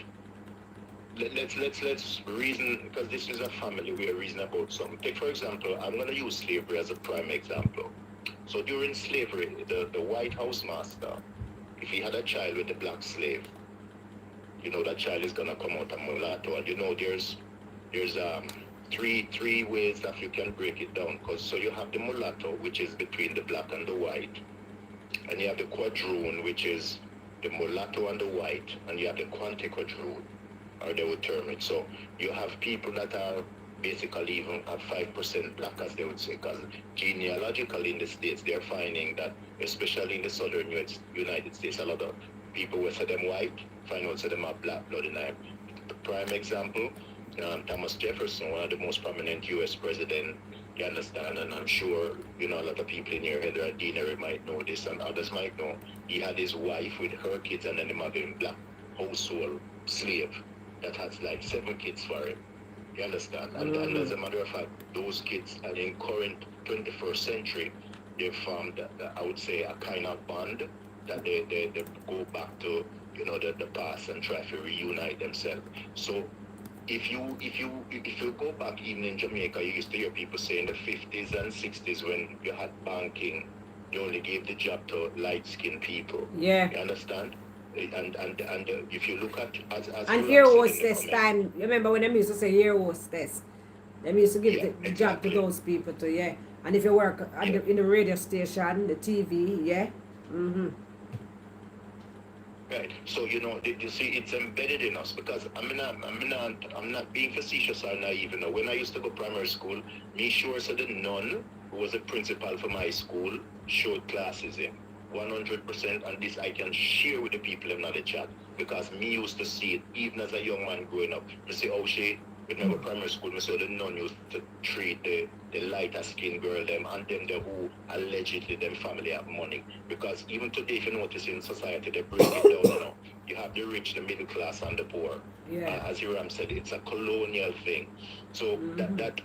let's reason, because this is a family, we are reasoning about something. Take for example, I'm going to use slavery as a prime example. So during slavery, the white housemaster, if he had a child with a black slave, that child is gonna come out a mulatto, and there's three ways that you can break it down. So you have the mulatto, which is between the black and the white, and you have the quadroon, which is the mulatto and the white, and you have the quantiquadroon, or they would term it. So you have people that are basically even at 5% black, as they would say, because genealogically in the States, they're finding that, especially in the southern United States, a lot of people will say them white, find out say them have black blood in them. The prime example, Thomas Jefferson, one of the most prominent U.S. president, you understand, and I'm sure, a lot of people in here, Heather and Deanery might know this, and others might know, he had his wife with her kids, and then the mother in black household slave that has like 7 kids for him. You understand? And as a matter of fact, those kids are in current 21st century, they formed, I would say, a kind of bond that they go back to, the past and try to reunite themselves. So if you go back even in Jamaica, you used to hear people say in the 50s and 60s when you had banking, you only gave the job to light-skinned people. Yeah. You understand? And if you look at and here hostess time, you remember when they used to say here hostess, they used to give the job to those people too, yeah. And if you work in the radio station, the TV, yeah. Right. So you see, it's embedded in us because I'm not being facetious or naive. When I used to go primary school, me sure said the nun who was a principal for my school showed classism. 100%, and this I can share with the people in the chat because me used to see it even as a young man growing up. I say, oh, when I go primary school, I saw the nun used to treat the lighter skinned girl them and them the who allegedly them family have money. Because even today, if you notice in society, they break it down. You have the rich, the middle class, and the poor. Yeah. As Hiram said, it's a colonial thing. So that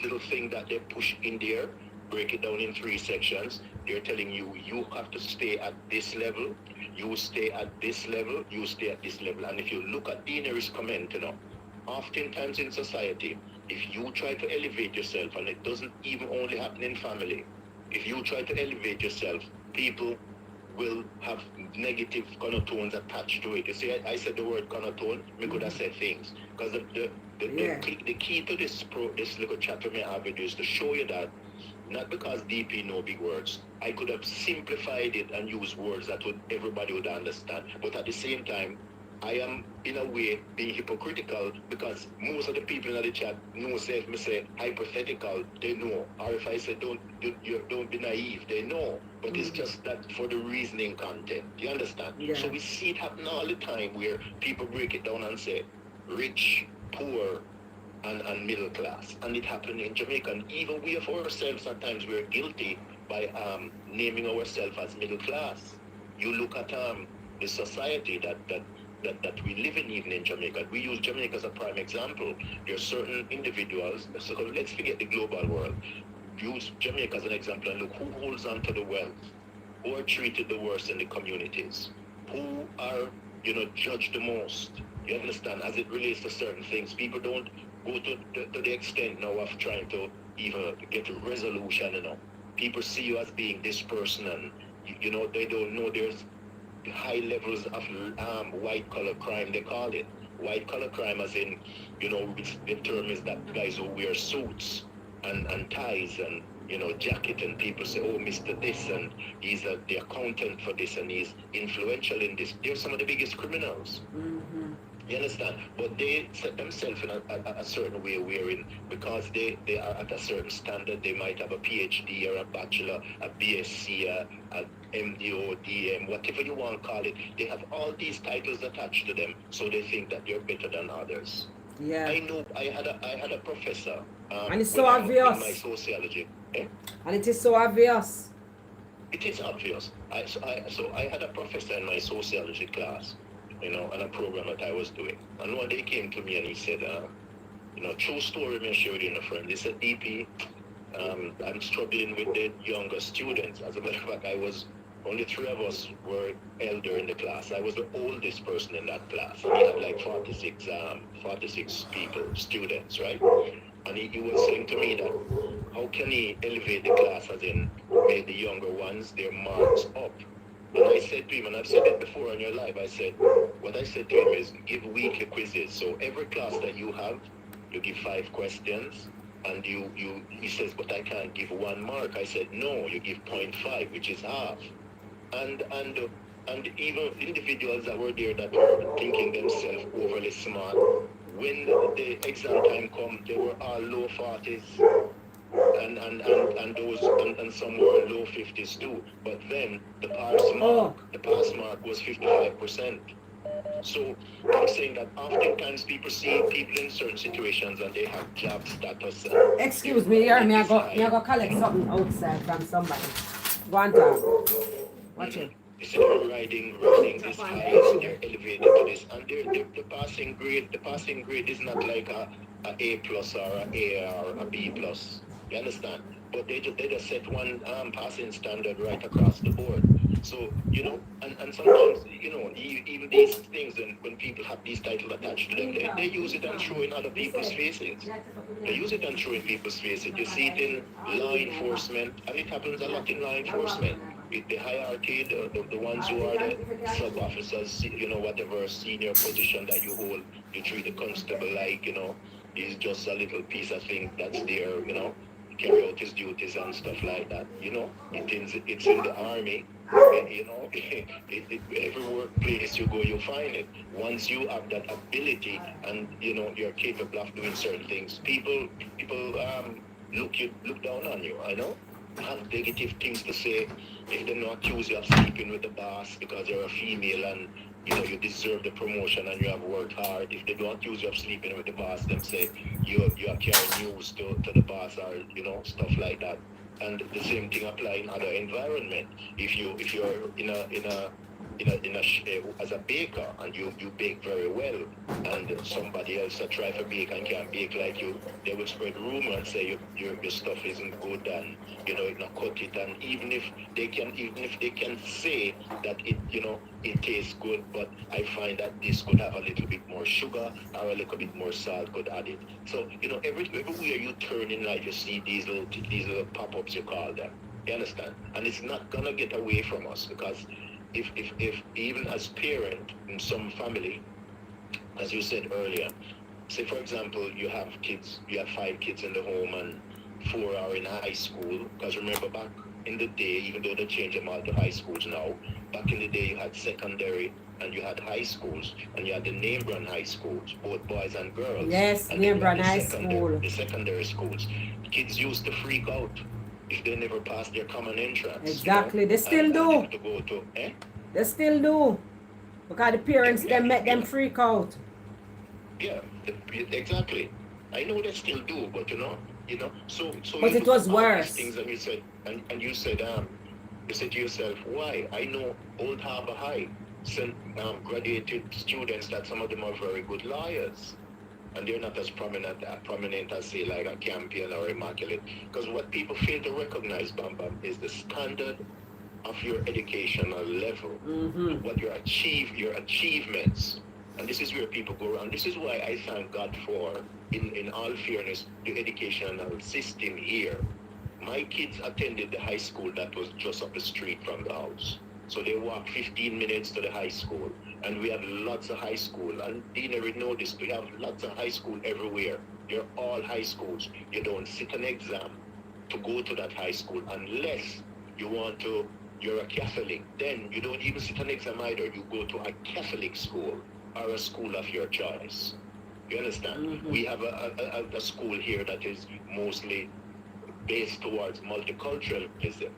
little thing that they push in there, break it down in 3 sections. They're telling you have to stay at this level, you stay at this level, you stay at this level. And if you look at Deanery's comment, oftentimes in society, if you try to elevate yourself, and it doesn't even only happen in family, if you try to elevate yourself, people will have negative connotations attached to it. You see, I said the word connotone, we could have said things. Because the key to this little chapter may have is to show you that not because DP know big words. I could have simplified it and used words that everybody would understand. But at the same time, I am in a way being hypocritical because most of the people in the chat know if me say hypothetical, they know. Or if I say don't be naive, they know. But it's just that for the reasoning content. You understand? Yeah. So we see it happen all the time where people break it down and say rich, poor, and middle class, and it happened in Jamaica. And even we of ourselves at times we're guilty by naming ourselves as middle class. You look at the society that we live in, even in Jamaica. We use Jamaica as a prime example. There are certain individuals. So let's forget the global world. Use Jamaica as an example and look who holds on to the wealth, who are treated the worst in the communities, who are judged the most. You understand? As it relates to certain things, people don't go to the extent now of trying to even get a resolution. People see you as being this person, and they don't know there's high levels of white collar crime. They call it white collar crime, as in the term is that guys who wear suits and ties and jacket, and people say, oh, Mr. This, and he's the accountant for this, and he's influential in this. They're some of the biggest criminals. You understand? But they set themselves in a certain way wherein, because they are at a certain standard, they might have a PhD or a bachelor, a BSc, a MDO, DM, whatever you want to call it. They have all these titles attached to them, so they think that they're better than others. Yeah. I know. I had a professor. And it's so obvious. In my sociology. And it is so obvious. It is obvious. So I had a professor in my sociology class, and a program that I was doing. And one day he came to me and he said, true story, me share with you, friend. He said, DP, I'm struggling with the younger students. As a matter of fact, only 3 of us were elder in the class. I was the oldest person in that class. We had like 46 people, students, right? And he was saying to me that how can he elevate the class, as in make the younger ones, their marks up? And I said to him, and I've said it before in your life, what I said to him is give weekly quizzes. So every class that you have, you give 5 questions, and he says, but I can't give 1 mark. I said, no, you give 0.5, which is half. And even individuals that were there that were thinking themselves overly smart, when the exam time come, they were all low 40s and some were low 50s too. But then the pass mark was 55%. So I'm saying that oftentimes people see people in certain situations and they have job status. Excuse me, here, me I go collect something outside from somebody. Go on talk. Watch it. Instead of riding this high, they're elevated to this, and the passing grade is not like a A plus or a A or a B plus. You understand? But they just set one passing standard right across the board. So, you know, and sometimes, you know, even these things, and when people have these titles attached to them, they use it and throw in other people's faces. They use it and throw in people's faces. You see it in law enforcement, and it happens a lot in law enforcement. With the hierarchy, the ones who are the sub-officers, you know, whatever senior position that you hold, you treat the constable like, you know, he's just a little piece of thing that's there, you know, carry out his duties and stuff like that, you know. It's in the army, you know, every workplace you go, you find it. Once you have that ability and, you know, you're capable of doing certain things, people look down on you, I know. Have negative things to say if they not accuse you of sleeping with the boss because you're a female and you know you deserve the promotion and you have worked hard. If they don't accuse you of sleeping with the boss, them say you are carrying news to the boss or you know stuff like that. And the same thing apply in other environment. If you're as a baker and you bake very well and somebody else try to bake and can't bake like you, they will spread rumor and say your stuff isn't good and you know it not cut it. And even if they can say that it tastes good, but I find that this could have a little bit more sugar or a little bit more salt could add it. So everywhere you turn in life you see these little pop-ups, you call them. You understand? And it's not gonna get away from us because if even as parent in some family, as you said earlier, say for example you have 5 kids in the home and 4 are in high school, because remember back in the day, even though they changed them all to high schools now, back in the day you had secondary and you had high schools and you had the name brand high schools, both boys and girls. Yes, name brand high school. The secondary schools. Kids used to freak out if they never passed their common entrance. Exactly, they still do. To go to, They still do. Because the parents them make them freak out. Yeah, exactly. I know they still do, but you know. So. But it was worse. Things that you said, and you said to yourself, why? I know Old Harbor High sent graduated students that some of them are very good lawyers. And they're not as prominent as say like a Campion or Immaculate. Because what people fail to recognize, Bam Bam, is the standard of your educational level, what your achievements. And this is where people go around. This is why I thank God for, in all fairness, the educational system here. My kids attended the high school that was just up the street from the house. So they walked 15 minutes to the high school. And we have lots of high school. And they never know this. We have lots of high school everywhere. They're all high schools. You don't sit an exam to go to that high school unless you're a Catholic. Then you don't even sit an exam either. You go to a Catholic school or a school of your choice. You understand? We have a school here that is mostly based towards multiculturalism,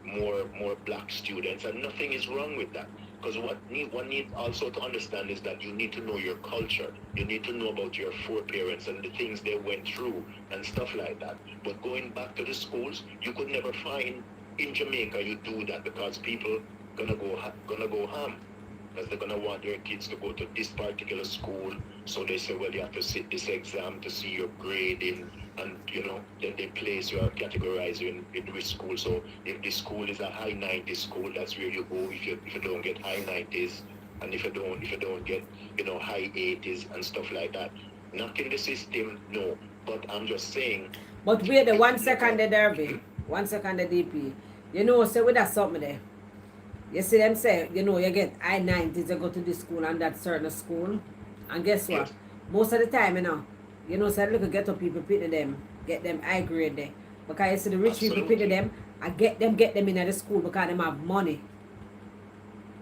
more black students, and nothing is wrong with that. Because one needs also to understand is that you need to know your culture. You need to know about your foreparents and the things they went through and stuff like that. But going back to the schools, you could never find in Jamaica you do that because people gonna go ham. Because they're gonna want their kids to go to this particular school. So they say, well, you have to sit this exam to see your grading, and then they place you or categorize you in which school. So if the school is a high 90s school, that's where you go. If you don't get high 90s, and if you don't get high 80s and stuff like that. Not in the system, no. But I'm just saying. But wait the 1 second the Derby, 1 second the DP. So with that something there. You see them say, you get high 90s, you go to this school and that certain school. And guess what? Yes. Most of the time, so look at ghetto people pity them, get them high grade there. Because you see the rich people pity them, and get them in at the school because they have money.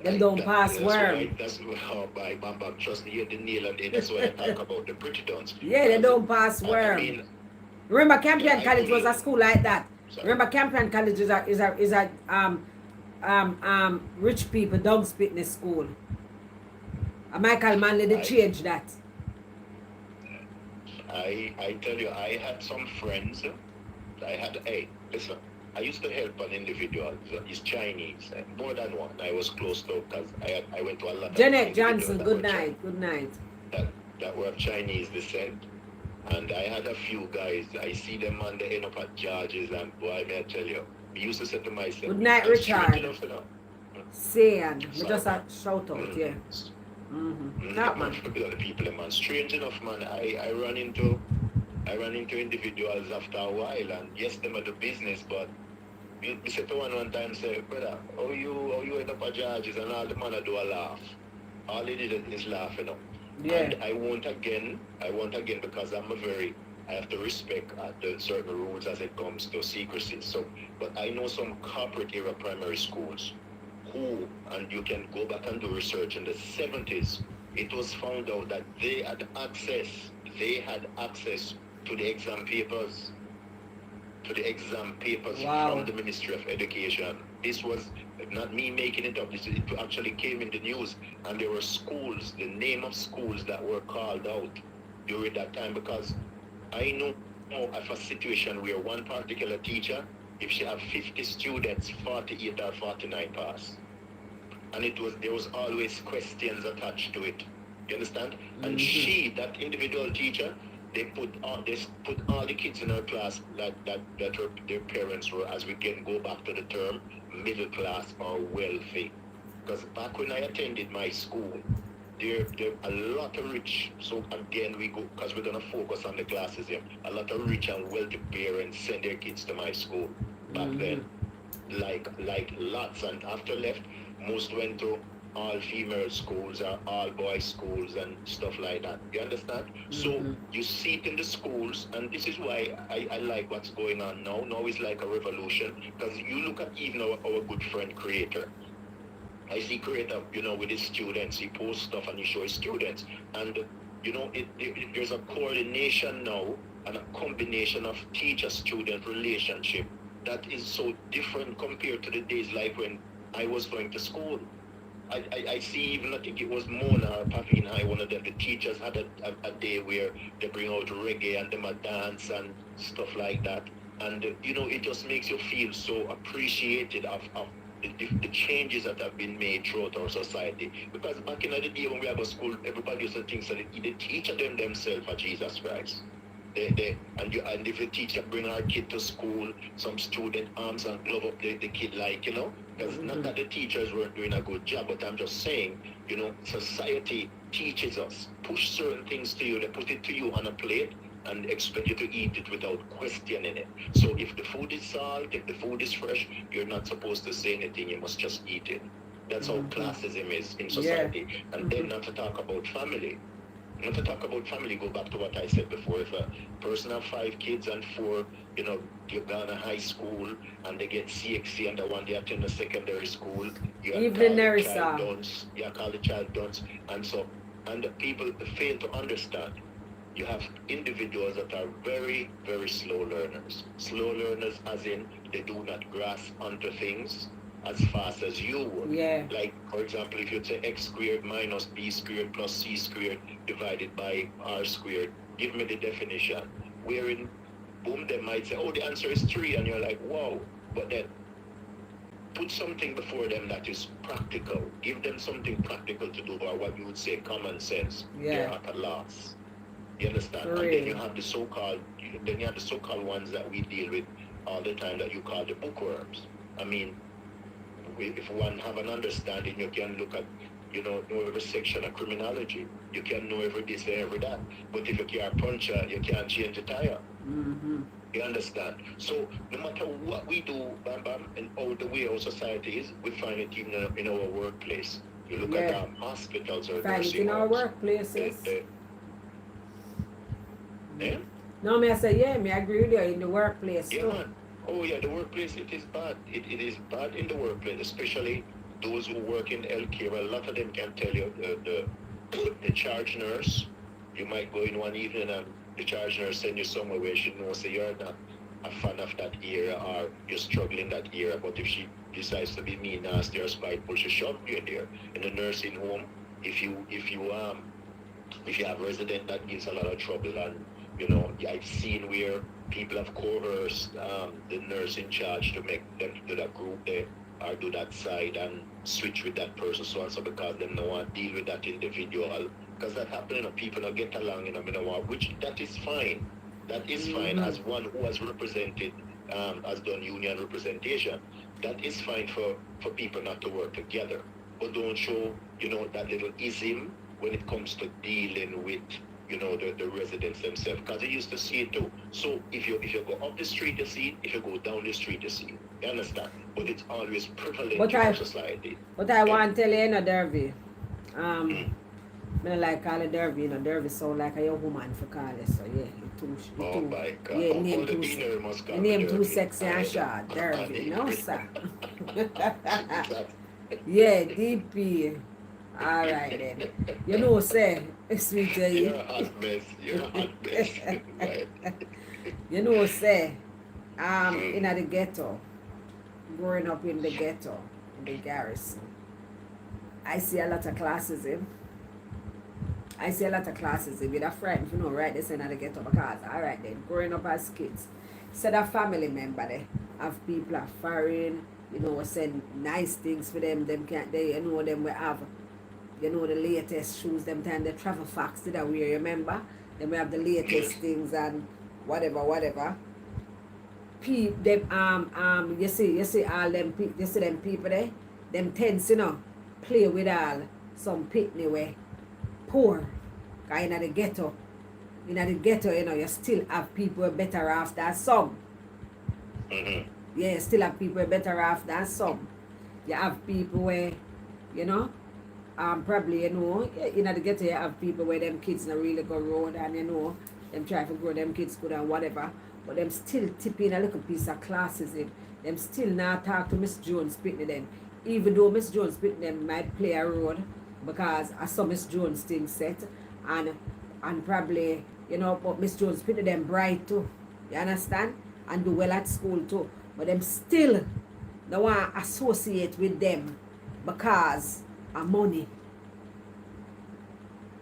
Them don't pass worm. That's why by Bam, trust me, you hit the nail on it. That's why I talk about the prejudice. Yeah, they don't pass worm. I mean, Remember, Campion I College was a only- school like that. Sorry. Remember, Campion College is a rich people dog spitness school. Michael Manley they changed that. I tell you, I had some friends. Hey, listen, I used to help an individual. He's Chinese, more than one. I was close to because I went to a lot of Janet Johnson, that good were night, good night. That were of Chinese descent. And I had a few guys, I see them on the end up at George's, and boy, may I tell you, I used to say to myself, good night, "I'm Richard. straight enough, you know." Saying, just a shout out, yeah. Not man for the other people, man. Strange enough, man. I run into individuals after a while, and yes, them are the business, but we said to one time, say, brother, how you end up at George's, and all the man do a laugh. All they did is laugh, you know. Yeah. And I won't again because I have to respect the certain rules as it comes to secrecy. So, but I know some corporate era primary schools who, and you can go back and do research in the 70s, it was found out that they had access to the exam papers, Wow. from the Ministry of Education. This was not me making it up. It actually came in the news, and there were schools, the name of schools that were called out during that time, because I know of a situation where one particular teacher, if she have 50 students, 48 or 49 pass. And there was always questions attached to it. You understand? And that individual teacher, they put all the kids in her class that their parents were, as we can go back to the term, middle class or wealthy. Because back when I attended my school, there a lot of rich, so again we go, because we're going to focus on the classism, a lot of rich and wealthy parents send their kids to my school back then. Like lots, and after left, most went to all female schools or all boys schools and stuff like that. You understand? So you see it in the schools, and this is why I like what's going on now. Now it's like a revolution, because you look at even our good friend Creator. I see Creator, with his students, he posts stuff and he shows his students, and there's a coordination now and a combination of teacher-student relationship that is so different compared to the days like when I was going to school. I see, even I think it was Mona or Papi and I, one of them, the teachers had a day where they bring out reggae and them a dance and stuff like that. And, it just makes you feel so appreciated of the changes that have been made throughout our society. Because back in the day when we have a school, everybody used to think that the teacher themselves are Jesus Christ. And if the teacher bring our kid to school, some student arms and glove up the kid, because not that the teachers weren't doing a good job, but I'm just saying, society teaches us, push certain things to you, they put it to you on a plate and expect you to eat it without questioning it. So if the food is salt, if the food is fresh, you're not supposed to say anything, you must just eat it. That's how classism is in society. Yeah. And then not to talk about family. Not to talk about family, go back to what I said before. If a person have 5 kids and 4, you've gone to high school and they get CXC and the one they attend a secondary school, you call the child dunce, and the people fail to understand. You have individuals that are very, very slow learners. Slow learners as in they do not grasp onto things as fast as you would. Yeah. Like, for example, if you say x squared minus b squared plus c squared divided by r squared, give me the definition. Wherein, boom, they might say, oh, the answer is 3, and you're like, wow. But then, put something before them that is practical. Give them something practical to do, or what you would say common sense. Yeah. They're at a loss. You understand? And then you have the so-called ones that we deal with all the time that you call the bookworms. I mean, if one have an understanding, you can look at, know every section of criminology. You can know every this and every that. But if you can't puncture, you can't change the tire. You understand? So no matter what we do, and all the way our society is, we find it even in our workplace. You look at hospitals or find it in our workplaces. Yeah? No, I say, I agree with you, in the workplace yeah, too. Man. Oh yeah, the workplace, it is bad. It is bad in the workplace, especially those who work in healthcare, a lot of them can tell you the charge nurse, you might go in one evening and the charge nurse send you somewhere where she knows that you're not a fan of that area or you're struggling that area, but if she decides to be mean, nasty, or spiteful, she shove you in there. In the nursing home, if you have a resident that gives a lot of trouble, and I've seen where people have coerced the nurse in charge to make them do that group there or do that side and switch with that person, so and so, because they don't want to deal with that individual. Because that happens, people don't get along, which that is fine. That is fine as one who has represented, has done union representation. That is fine for people not to work together. But don't show, that little ism when it comes to dealing with, the residents themselves. Because they used to see it too. So if you go up the street, you see it. If you go down the street, you see it. You understand? But it's always prevalent in society. But I want to tell you, Derby. I don't like call it Derby, Derby sound like a young woman for call it, so yeah, oh my God. Yeah, name too sexy and short, Derby, no sir. Yeah, DP. Alright then. Say, sweet you're a hot mess. You're a hot mess. Right. Say, in the ghetto, growing up in the ghetto, in the garrison, I see a lot of classism. With a friend, right? They say in the ghetto because, alright then, growing up as kids, said a family member they have people are foreign, send nice things for them. Them can't they them we have the latest shoes, them time the travel facts did that we remember. Then we have the latest things and whatever. Them you see all them them people there, them tends play with all some pitney way. Poor, because in the ghetto, you still have people better off than some. Yeah, you still have people better off than some. You have people where, probably, in the ghetto, you have people where them kids not really go road and, them try to grow them kids good and whatever, but them still tipping a little piece of classism. Them still not talk to Miss Jones Pitney them, even though Miss Jones Pitney them might play a role, because I saw Miss Jones thing set and probably, but Miss Jones Pitney them bright too. You understand? And do well at school too. But them still don't want to associate with them because of money.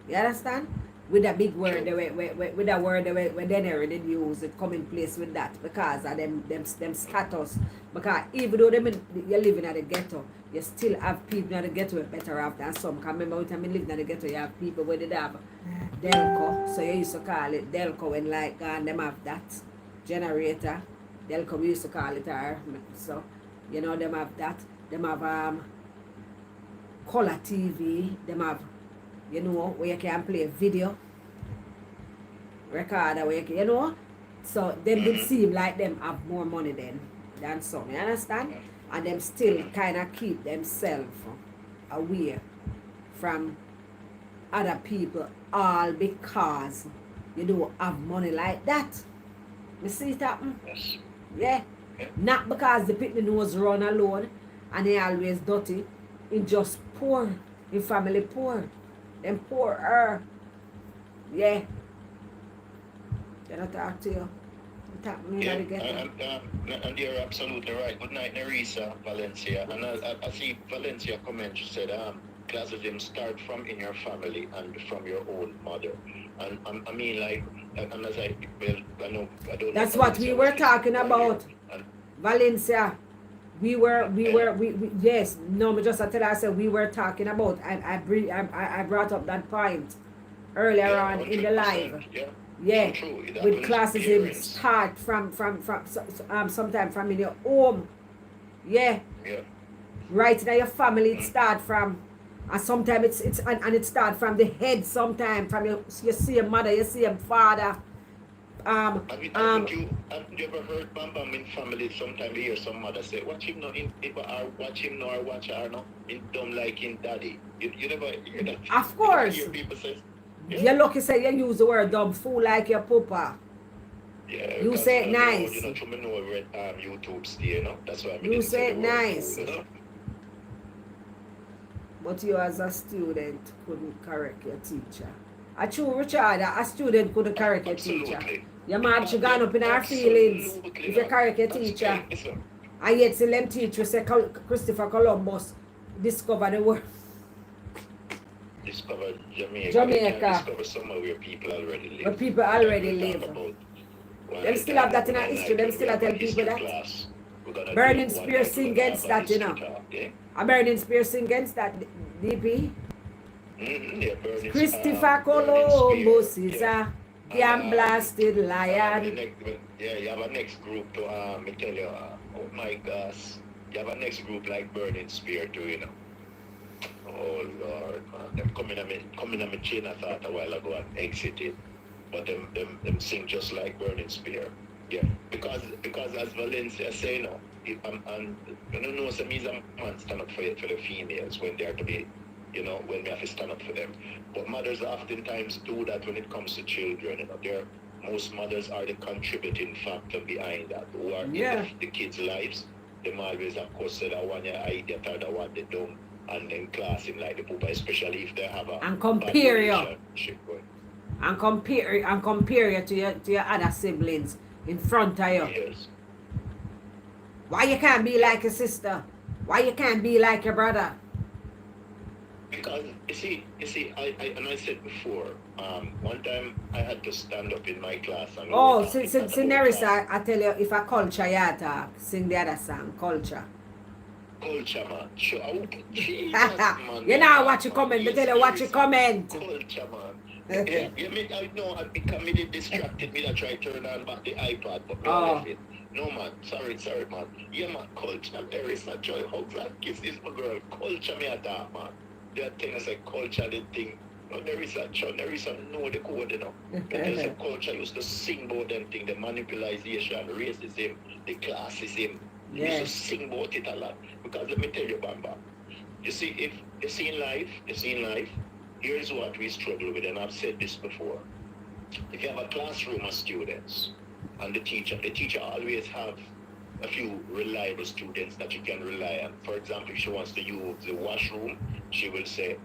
You understand? With a big word, with a word when they already use it, come in place with that because of them status. Because even though you're living at the ghetto, you still have people in the ghetto better off than some. Because remember when time you live in the ghetto, you have people where they have Delco. So you used to call it Delco when like God them have that generator. Delco we used to call it so them have that. Them have color TV. Them have where you can play video recorder where you can, so them did seem like them have more money than some, you understand? And them still kind of keep themselves away from other people all because you don't have money like that. You see it happen? Yes. Yeah. Not because the pitney nose run alone and he always dirty. He just poor. His family poor. Them poorer. Yeah. Can I talk to you? And you're absolutely right. Good night, Nerissa, Valencia. And I see Valencia comment, she said, classism start from in your family and from your own mother. And I mean, like, and as I don't that's what we were talking about. Valencia. We yes, no, me just I tell her, I said we were talking about, I brought up that point earlier on in the live. Yeah, so with classism start from sometime from in your home. Yeah. Right now your family it start from, and sometimes it's it start from the head, sometime from you see your mother, you see your father. Have you ever heard Bam Bam in family? Sometimes you hear some mother say, watch him now, people are watch him now or watch her now, in dumb like in daddy. You never hear that? Of course. You hear people say, You're lucky say you use the word dumb fool like your papa. Yeah, you say it nice. You know, to me know YouTube stay, that's why you say it nice. but you as a student couldn't correct your teacher. A true Richard, a student couldn't correct your teacher. Absolutely. Your mom should gone up in her feelings if you correct your teacher. And yet still them teach you say Christopher Columbus discovered the world. Discovered Jamaica. Jamaica. Discover somewhere where people already live. But people already live. Them still have that in our history. Them still tell people that. Burning Spear sing against that, you know. A Burning Spear sing against that, DP. Yeah, Christopher Columbus is a damn blasted lion. You have a next group to, me tell you, oh my gosh. You have a next group like Burning Spear too, you know. Oh Lord, man. Them coming on my chain of thought a while ago and exited. But them sing just like Burning Spear. Yeah. Because as Valencia say, you know, and you know, some is a man stand up for the females when they are to be, you know, when we have to stand up for them. But mothers oftentimes do that when it comes to children, you know. Most mothers are the contributing factor behind that, who are in the kids' lives. Them always, of course, say that one idiot or the one they don't, and then class him like the pooper, especially if they have a and compare you going. and compare you to your other siblings in front of you. Yes. Why you can't be like your sister? Why you can't be like your brother? Because you see, I said before, one time I had to stand up in my class and since Nerissa, I tell you, if a culture you talk, sing the other song, culture. Culture, man. Sure, Jesus, man. You know what you comment, but tell you what you comment. Culture, man. I know I become distracted. Me that try to turn on back the iPad, but no left it. No man, sorry man. Yeah man, culture, there is a joy. How that kiss this my girl? Culture me at that man. There are things like culture, the thing. No, there is a joy, there is a know the code, you know. There's a culture used to sing about them thing, the manipulation, racism, the classism. They used to sing about it a lot. Because let me tell you, Bamba. You see, if you see in life, here's what we struggle with, and I've said this before. If you have a classroom of students, and the teacher always have a few reliable students that you can rely on. For example, if she wants to use the washroom, she will say,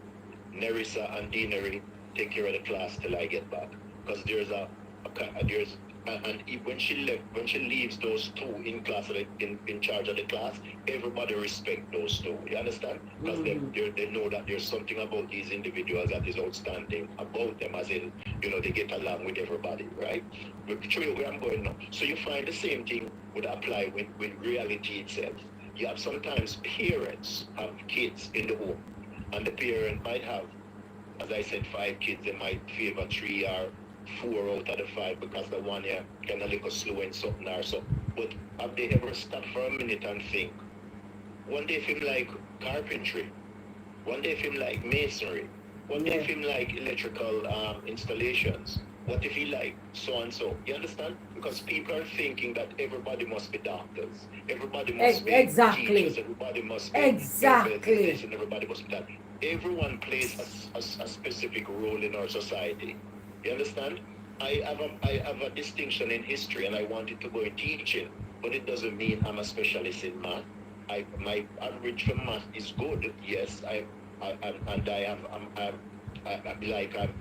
Nerissa and Deanery, take care of the class till I get back. Because when she leaves those two in class, in charge of the class, everybody respect those two. You understand? Because they know that there's something about these individuals that is outstanding about them, as in, you know, they get along with everybody, right? But show you where I'm going now. So you find the same thing would apply with reality itself. You have sometimes parents have kids in the home, and the parent might have, as I said, 5 kids. They might favor 3 or 4 out of the 5 because the one here kind of little slow in something or so. But have they ever stopped for a minute and think, one day if him like carpentry, one day if him like masonry, one day if him like electrical installations, what if he like so and so? You understand? Because people are thinking that everybody must be doctors, everybody must be teachers, everybody must be this, and everybody must be that. Everyone plays a specific role in our society. You understand? I have a distinction in history, and I wanted to go in teaching, but it doesn't mean I'm a specialist in math. My average for math is good. Yes, I'm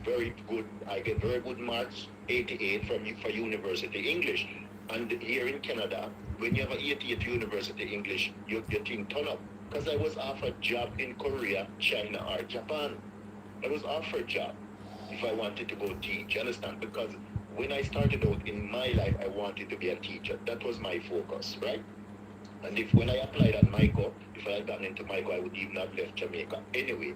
very good. I get very good marks, 88 for university English. And here in Canada, when you have an 88 university English, your thing turn up. Because I was offered a job in Korea, China, or Japan. I was offered a job if I wanted to go teach, you understand? Because when I started out in my life, I wanted to be a teacher. That was my focus, right? And when I applied at MICO, if I had gotten into MICO, I would even have left Jamaica. Anyway,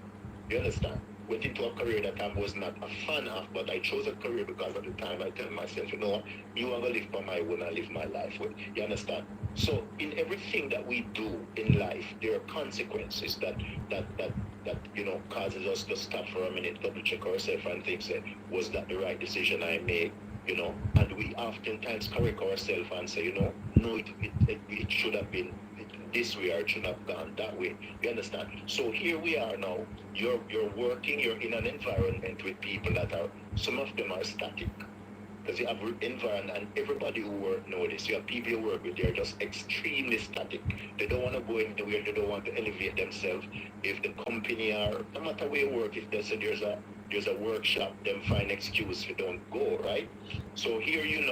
you understand? Went into a career that I was not a fan of, but I chose a career because at the time I tell myself, you know, you are going to live by my own and live my life with. You understand? So in everything that we do in life, there are consequences that you know, causes us to stop for a minute, double check ourselves and think, say, was that the right decision I made? You know, and we oftentimes correct ourselves and say, you know, no, it should have been this way or it should have gone that way. You understand? So here we are now. You're working, you're in an environment with people that are, some of them are static. Because you have environment, and everybody who work know this. You have people you work with, they're just extremely static. They don't want to go anywhere, they don't want to elevate themselves. If the company are, no matter where you work, if they say there's a workshop, then find excuse if you don't go, right? So here you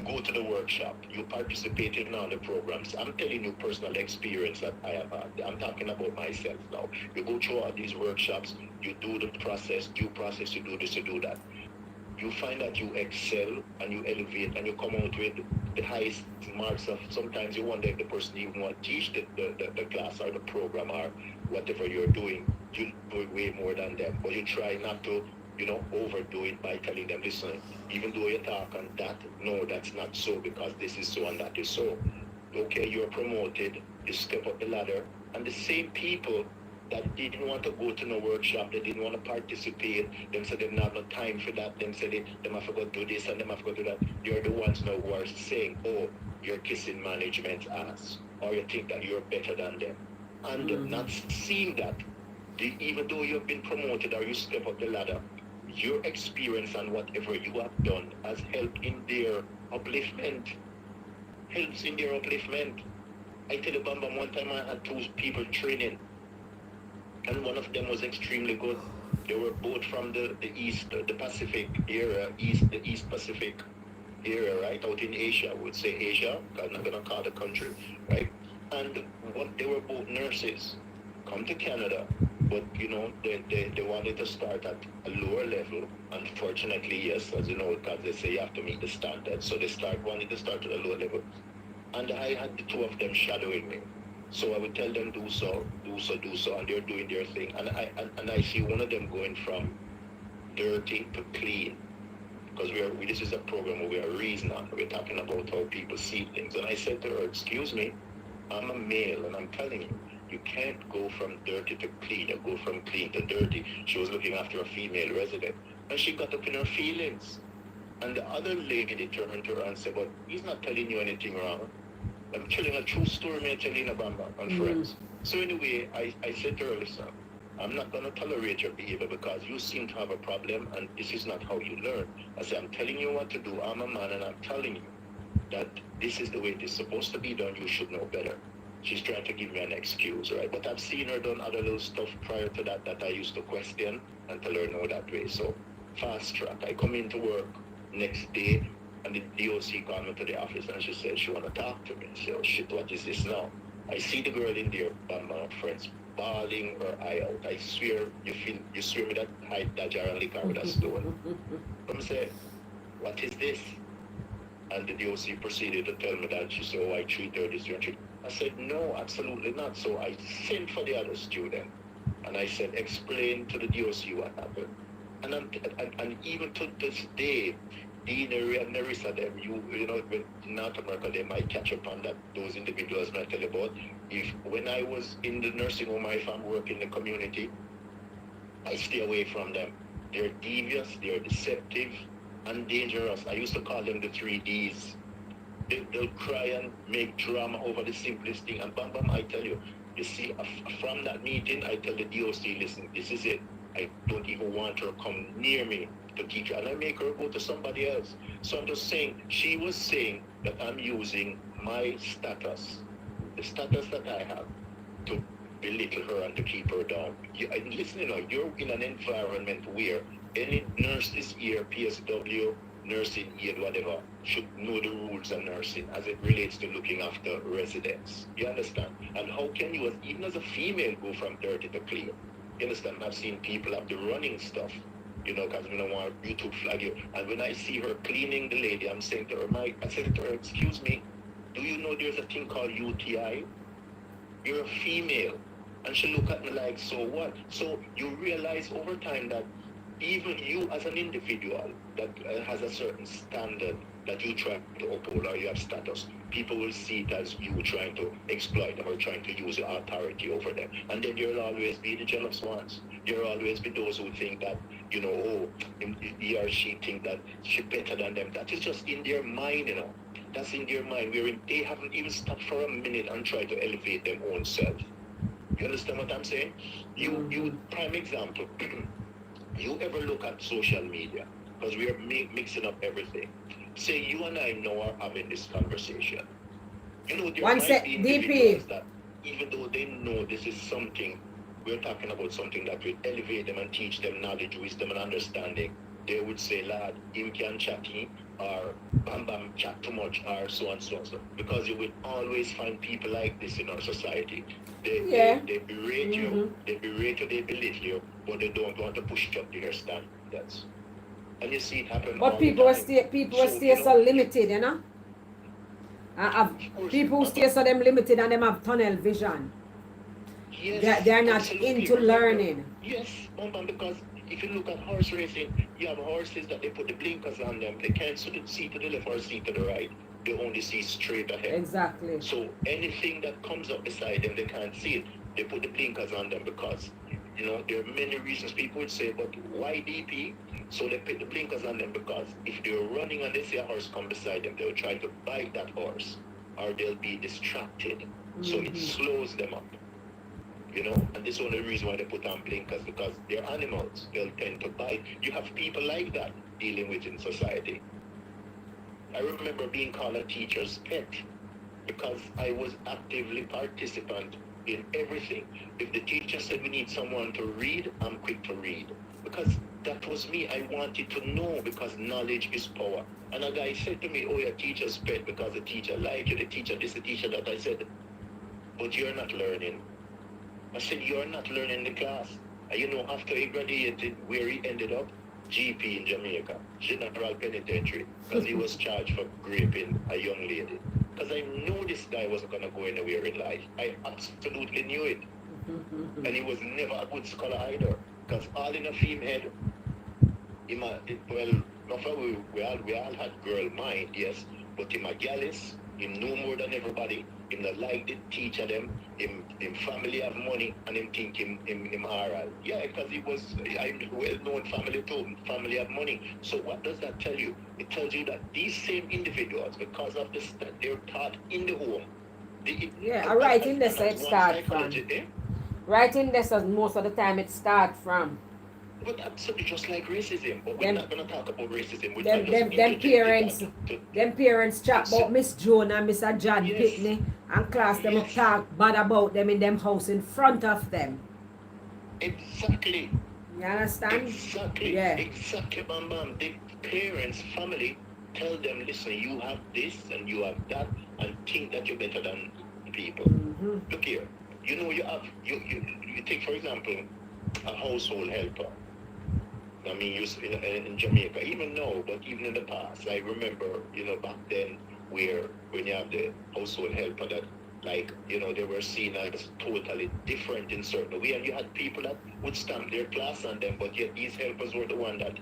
go to the workshop, you participate in all the programs. I'm telling you personal experience that I have had. I'm talking about myself now. You go through all these workshops, you do the process, due process, you do this, you do that. You find that you excel and you elevate and you come out with the highest marks of, sometimes you wonder if the person even want to teach the class or the program or whatever you're doing. You do it way more than them. But you try not to, overdo it by telling them, listen, even though you talk on that, no, that's not so because this is so and that is so. Okay, you're promoted, you step up the ladder, and the same people that didn't want to go to no workshop, they didn't want to participate, them said they didn't have no time for that, them said they have to go do this and them have to go do that. You're the ones now who are saying, oh, you're kissing management's ass, or you think that you're better than them. And not seeing that, even though you've been promoted or you step up the ladder, your experience and whatever you have done has helped in their upliftment. Helps in their upliftment. I tell you, Bamba, one time I had 2 people training, and one of them was extremely good. They were both from the East, the Pacific area, the East Pacific area, right, out in Asia. I would say Asia, I'm not going to call the country, right? And they were both nurses, come to Canada, but, they wanted to start at a lower level. Unfortunately, yes, as you know, because they say you have to meet the standards. So they wanted to start at a lower level. And I had the 2 of them shadowing me. So I would tell them, do so, and they're doing their thing. And I see one of them going from dirty to clean. Because this is a program where we are reasoning. We're talking about how people see things. And I said to her, excuse me, I'm a male, and I'm telling you, you can't go from dirty to clean or go from clean to dirty. She was looking after a female resident. And she got up in her feelings. And the other lady turned to her and said, but he's not telling you anything wrong. I'm telling a true story, I'm telling a Bamba and friends. So anyway, I said to her, listen, I'm not going to tolerate your behavior because you seem to have a problem and this is not how you learn. I said, I'm telling you what to do. I'm a man and I'm telling you that this is the way it is supposed to be done. You should know better. She's trying to give me an excuse, right? But I've seen her done other little stuff prior to that I used to question and tell her no that way. So fast track. I come into work next day and the DOC called me to the office and she said she want to talk to me. I said, oh shit, what is this now? I see the girl in there, Bamba, friends, bawling her eye out. I swear, you swear me that jar and liquor with a stone. I said, what is this? And the DOC proceeded to tell me that. She said, oh, I treat her this way. I said, no, absolutely not. So I sent for the other student. And I said, explain to the DOC what happened. And even to this day, Dean and Nerissa, them, in North America, they might catch up on that, those individuals I tell you about. When I was in the nursing home, if I'm working in the community, I stay away from them. They're devious, they're deceptive, and dangerous. I used to call them the 3 Ds. They'll cry and make drama over the simplest thing. And bam, I tell you, see, from that meeting, I tell the DOC, listen, this is it. I don't even want her to come near me to teach her. And I make her go to somebody else. So I'm just saying, she was saying that I'm using my status, the status that I have, to belittle her and to keep her down. Listen, you're in an environment where any nurse this year, PSW, nursing aid, whatever, should know the rules of nursing as it relates to looking after residents. You understand? And how can you, even as a female, go from dirty to clean? You understand? I've seen people have the running stuff, because we don't want you to flag you. And when I see her cleaning the lady, I'm saying to her, I said to her, excuse me, do you know there's a thing called UTI? You're a female. And she looked at me like, so what? So you realize over time that even you as an individual that has a certain standard that you try to uphold or you have status, people will see it as you trying to exploit them or trying to use your authority over them. And then there'll always be the jealous ones. There'll always be those who think that, he or she think that she's better than them. That is just in their mind, That's in their mind, wherein they haven't even stopped for a minute and tried to elevate their own self. You understand what I'm saying? You prime example. You ever look at social media because we are mixing up everything. Say you and I now are having this conversation. You know, there might be individuals that, even though they know this is something, we're talking about something that will elevate them and teach them knowledge, wisdom, and understanding, they would say, lad, him can chat him, or bam bam chat too much, or so and so and so. Because you will always find people like this in our society. They berate you, they belittle you, but they don't want to push up their standards. And you see it happen. But people will stay so limited, you know? People who stay so them limited and them have tunnel vision. Yes, they're not into learning. Yes, because if you look at horse racing, you have horses that they put the blinkers on them. They can't see to the left or see to the right. They only see straight ahead. Exactly. So anything that comes up beside them, they can't see it. They put the blinkers on them because, you know, there are many reasons people would say, but why DP? So they put the blinkers on them because if they're running and they see a horse come beside them, they'll try to bite that horse or they'll be distracted. So it slows them up. You know, and this is one of the reasons why they put on blinkers, because they're animals. They'll tend to bite. You have people like that dealing with in society. I remember being called a teacher's pet because I was actively participant in everything. If the teacher said we need someone to read, I'm quick to read. Because that was me. I wanted to know because knowledge is power. And a guy said to me, oh, you're teacher's pet because the teacher liked you, the teacher this, the teacher that. I said, but you're not learning. I said, you're not learning the class. And you know, after he graduated, where he ended up? GP in Jamaica, General Penitentiary, because he was charged for raping a young lady. Because I knew this guy wasn't going to go anywhere in life. I absolutely knew it. And he was never a good scholar either. Because all in a female head, we all had girl mind, yes, but him a gallus, he knew more than everybody. Him not like the teacher them, him family have money, and him think him oral. Yeah, because he was a well-known family too. Family have money. So what does that tell you? It tells you that these same individuals, because of this, that they're taught in the home. Right in this it starts from. Right in this, most of the time it starts from. But absolutely just like racism. But we're not going to talk about racism. Them parents chat about Miss Joan and Mr. John Pitney and class them talk bad about them in them house in front of them. Exactly. You understand? Exactly. Yeah. Exactly, ma'am. The parents, family, tell them, listen, you have this and you have that, and think that you're better than people. Look here. You know, you take, for example, a household helper. I mean, in Jamaica, even now, but even in the past, I remember, you know, back then, where when you have the household helper that, like, you know, they were seen as totally different in certain way, and you had people that would stamp their class on them, but yet these helpers were the one that,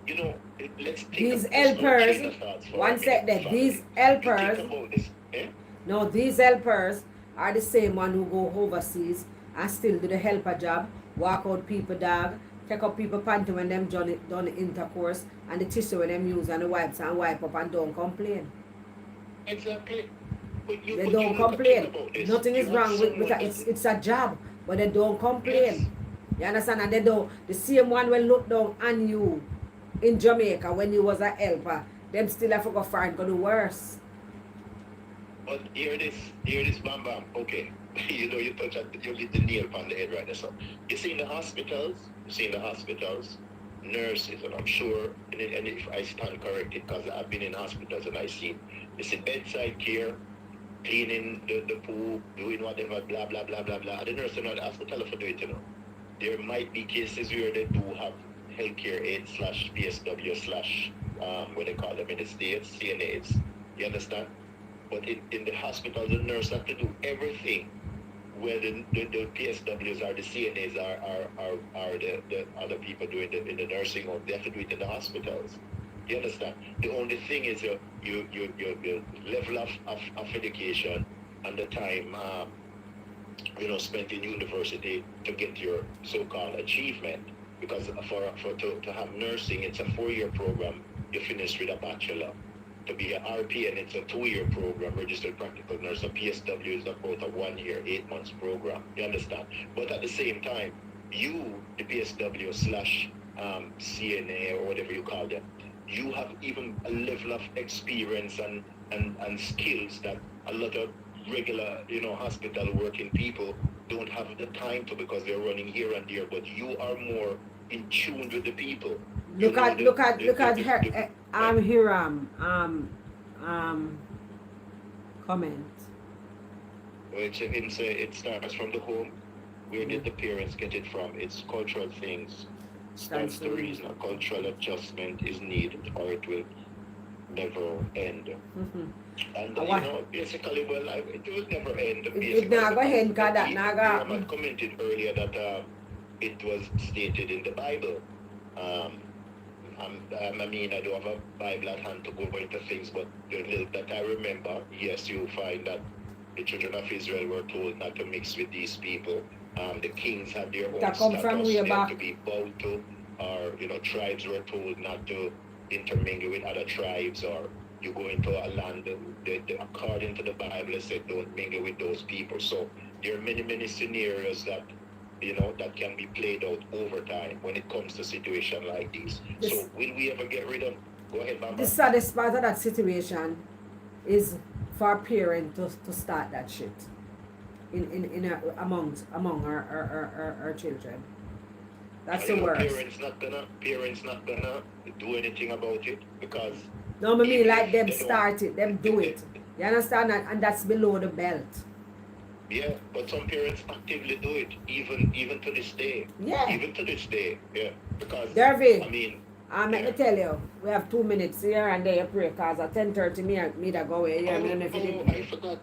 you know, let's think these helpers, one sec that these helpers, no, these helpers are the same one who go overseas and still do the helper job, walk out people dog, take up people panty when them done the intercourse, and the tissue when them use and the wipes and wipe up and don't complain. Exactly. They don't complain. Nothing is wrong with it's a job, but they don't complain. Yes. You understand? And they don't. The same one will look down on you in Jamaica when you was a helper. Them still have to go far and go do worse. But hear this, bam bam. Okay. You know, you hit the nail on the head right there. So you see in the hospitals, nurses, and I'm sure, and if I stand corrected, because I've been in hospitals and I see bedside care, cleaning the pool, doing whatever, blah blah blah blah blah. The nurse in the hospital for doing it, you know. There might be cases where they do have healthcare aides / PSW / what they call them in the States, CNAs. You understand? But in the hospital, the nurse have to do everything, where the PSWs or the CNAs are the other people doing in the nursing home. They have to do it in the hospitals. You understand? The only thing is your level of education and the time spent in university to get your so-called achievement. Because to have nursing, it's a 4-year program. You finish with a bachelor. To be an RPN, it's a 2-year program, registered practical nurse. A PSW is about a 1-year, 8 months program. You understand? But at the same time, you, the PSW / CNA or whatever you call them, you have even a level of experience and skills that a lot of regular, hospital working people don't have the time to, because they're running here and there, but you are more in tune with the people. Look at her Hiram comment. It starts from the home. Where did the parents get it from? It's cultural things. That's the reason. A cultural adjustment is needed, or it will never end. And basically, it will never end. It never end, because that I commented earlier that it was stated in the Bible. I mean, I don't have a Bible at hand to go into things, but the little that I remember, yes, you find that the children of Israel were told not to mix with these people. The kings had their own status to be bowed to, or tribes were told not to intermingle with other tribes, or you go into a land, according to the Bible, it said don't mingle with those people. So there are many scenarios that that can be played out over time when it comes to situation like this. So will we ever get rid of? Go ahead, Bamba. The saddest part of that situation is for a parent to start that shit among our children. That's the worst. Parents not gonna do anything about it, because no, I mean like them start it, them do it. You understand that? And that's below the belt. Yeah, but some parents actively do it, even to this day. Yeah. Even to this day, yeah. Because Dervy, I mean, let me tell you, we have 2 minutes here and there you pray, because at 10:30 me that go away. Yeah, I forgot.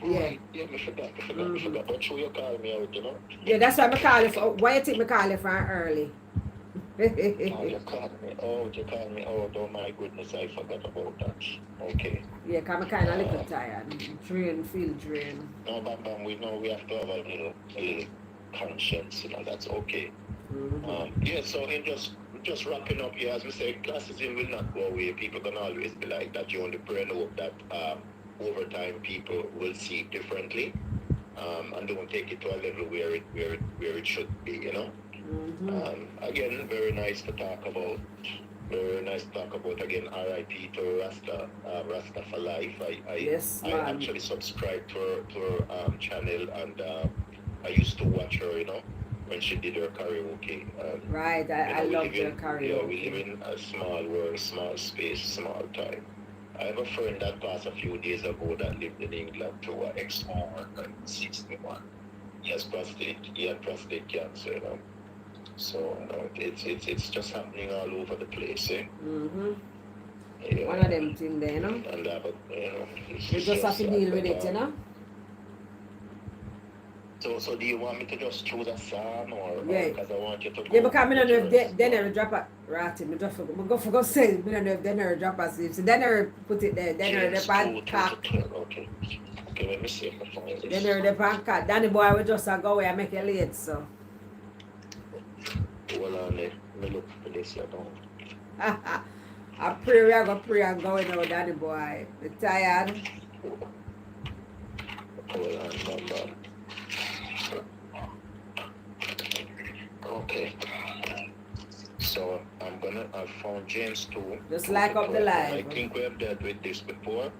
Yeah. Yeah, I forgot. But sure you call me out, Yeah, that's why I call you for. Why you think I call you for early? You called me out. Oh my goodness, I forgot about that. Okay. Yeah, because I'm kind of a little tired. Feel drained. No, Bam, we know we have to have a little conscience, that's okay. Yeah, so in just wrapping up here, as we say, classism will not go away. People can always be like that. You only pray and hope that over time people will see it differently, and don't take it to a level where it should be, Again, very nice to talk about. Very nice to talk about again. R.I.P. to Rasta for life. I actually subscribed to her channel, and I used to watch her, when she did her karaoke. Right, I love her karaoke. Yeah, we live in a small world, small space, small time. I have a friend that passed a few days ago that lived in England to an ex-worker, 61. He had prostate cancer, So it's just happening all over the place, eh? Yeah. One of them things there, And you just have to deal with it, So do you want me to just choose a song, or because I want you to go? Yeah, because I don't know if they never drop a ratty. I just go say, I don't know if they never drop a sleep. So they never put it there. They never the pancake. Okay, let me see if I find this. They never the pancake. Danny boy will just go away and make it late, so. Hold on, let me look for this, I pray we are going to pray and go now, Danny boy. I'm tired. Hold on, Bamba. Okay. So I found James 2. Just like up the live. I think we have dealt with this before.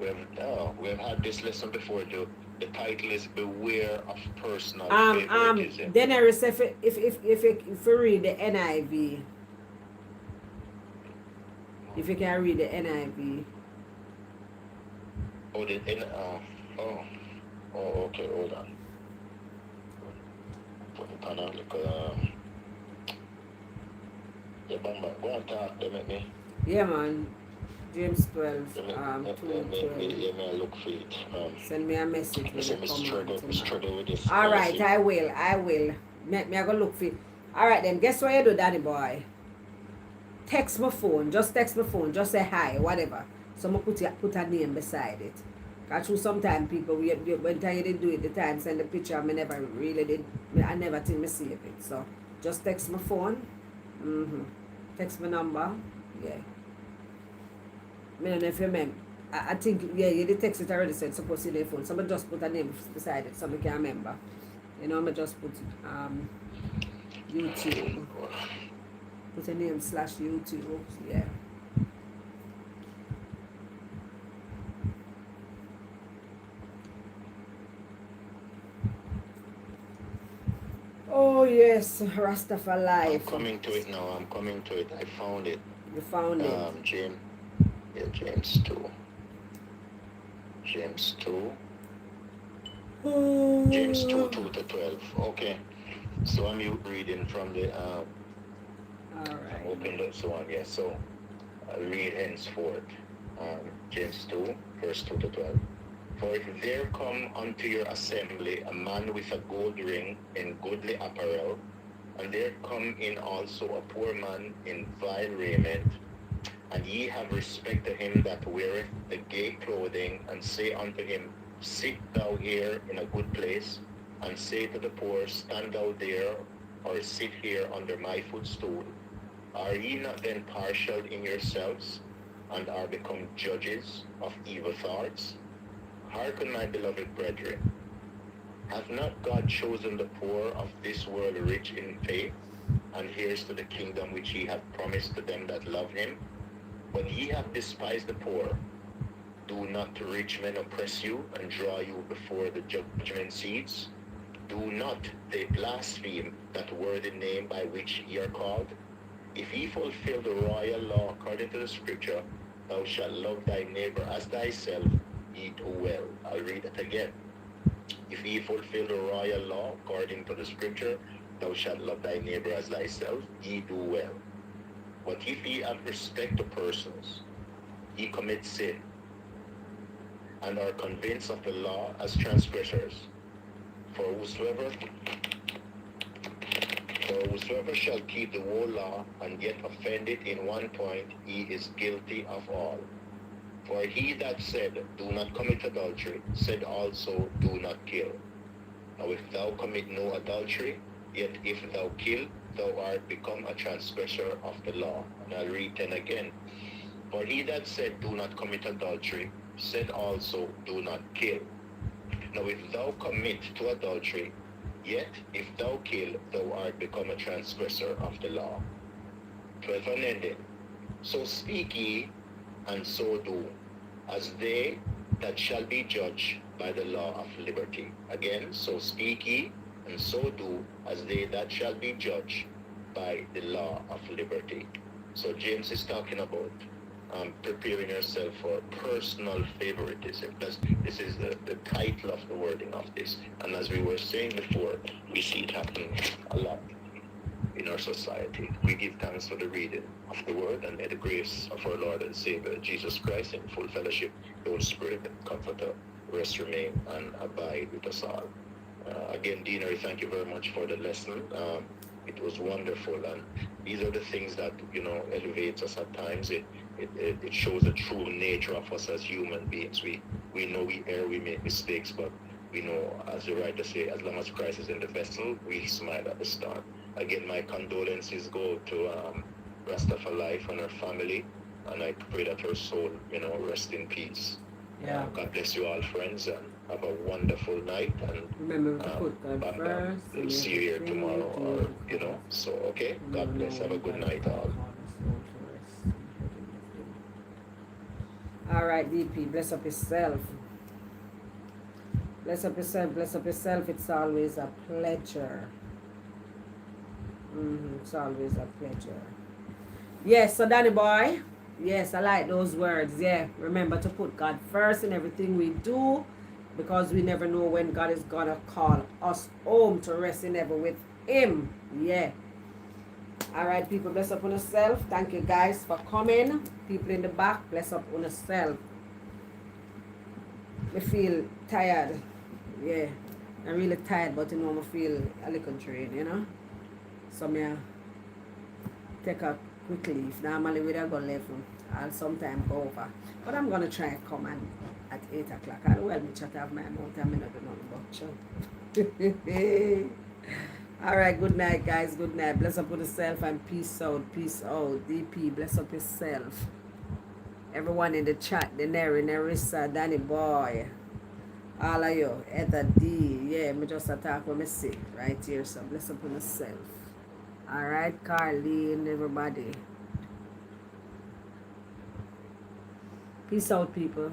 We've had this lesson before. The title is Beware of Personal Favoritism. Then I receive if you read the NIV. If you can read the NIV. Okay, hold on. Yeah, Bamba, go and talk them at me. Yeah, man. James 12, 2 12. Look for it. Send me a message when you come struggle with this. All right, I will. Me I go look for it. All right, then. Guess what you do, Danny boy? Text my phone. Just text my phone. Just say hi, whatever. So I put a name beside it. Because sometimes people, when you did do it, the time send the picture, I never really did. I never think me save it. So just text my phone. Text my number. Yeah. I don't know if you remember. I think, you did text it already, said supposed to see their phone. So I just put a name beside it so I can remember. I just put YouTube. Put a name /YouTube. Yeah. Oh yes, Rastafari. I'm coming to it now. I'm coming to it. I found it. You found it. James. Yeah, James 2. James 2. James 2, 2 to 12. Okay. So I'm reading from the All right. opened up so on, yes. So I'll read henceforth. James 2, verse 2 to 12. For if there come unto your assembly a man with a gold ring in goodly apparel, and there come in also a poor man in vile raiment, and ye have respect to him that weareth the gay clothing, and say unto him, Sit thou here in a good place, and say to the poor, Stand thou there, or sit here under my footstool. Are ye not then partial in yourselves, and are become judges of evil thoughts? Hearken, my beloved brethren, hath not God chosen the poor of this world rich in faith, and heirs to the kingdom which he hath promised to them that love him? But ye have despised the poor. Do not the rich men oppress you, and draw you before the judgment seats? Do not they blaspheme that worthy name by which ye are called? If ye fulfill the royal law according to the scripture, thou shalt love thy neighbor as thyself, ye do well. I'll read it again. If ye fulfill the royal law according to the scripture, thou shalt love thy neighbor as thyself, ye do well. But if ye have respect to persons, ye commit sin, and are convinced of the law as transgressors. For whosoever shall keep the whole law, and yet offend it in one point, he is guilty of all. For he that said, Do not commit adultery, said also, Do not kill. Now if thou commit no adultery, yet if thou kill, thou art become a transgressor of the law. And I'll read 10 again. For he that said, Do not commit adultery, said also, Do not kill. Now if thou commit to adultery, yet if thou kill, thou art become a transgressor of the law. 12 unending. So speak ye, and so do, as they that shall be judged by the law of liberty. Again, so speak ye, and so do, as they that shall be judged by the law of liberty. So James is talking about preparing yourself for personal favoritism. This is the title of the wording of this. And as we were saying before, we see it happening a lot in our society. We give thanks for the reading of the word, and may the grace of our Lord and Savior Jesus Christ in full fellowship, the Holy Spirit and Comforter, rest, remain, and abide with us all. Again, Deanery, thank you very much for the lesson. It was wonderful, and these are the things that, elevates us at times. It shows the true nature of us as human beings. We know we err, we make mistakes, but we know, as the writer say, as long as Christ is in the vessel, we smile at the storm. Again, my condolences go to Rastafari and her family, and I pray that her soul, rest in peace. Yeah. God bless you all, friends, and have a wonderful night. And remember to put God first. We'll see you here tomorrow, or So, okay. God bless. Have a good night, all. All right, DP, bless up yourself. Bless up yourself. Bless up yourself. It's always a pleasure. It's always a pleasure. Yes, so Danny boy. Yes, I like those words. Yeah, remember to put God first in everything we do, because we never know when God is gonna call us home to rest in heaven with Him. Yeah. All right, people, bless up on yourself. Thank you guys for coming. People in the back, bless up on yourself. I feel tired. Yeah, I'm really tired, but I feel a little drained, So I take a quick leave. Normally we don't go left. I'll sometime go over. But I'm gonna try and come at 8 o'clock. I'll me chat have my mouth and I not do nothing but chat. Alright, good night guys, good night. Bless up with yourself and peace out, peace out. DP, bless up yourself. Everyone in the chat, the Neri, Nerissa, Danny Boy, all of you, Heather D, yeah, me just attack when I see right here, so bless up with yourself. All right, Carly and everybody. Peace out, people.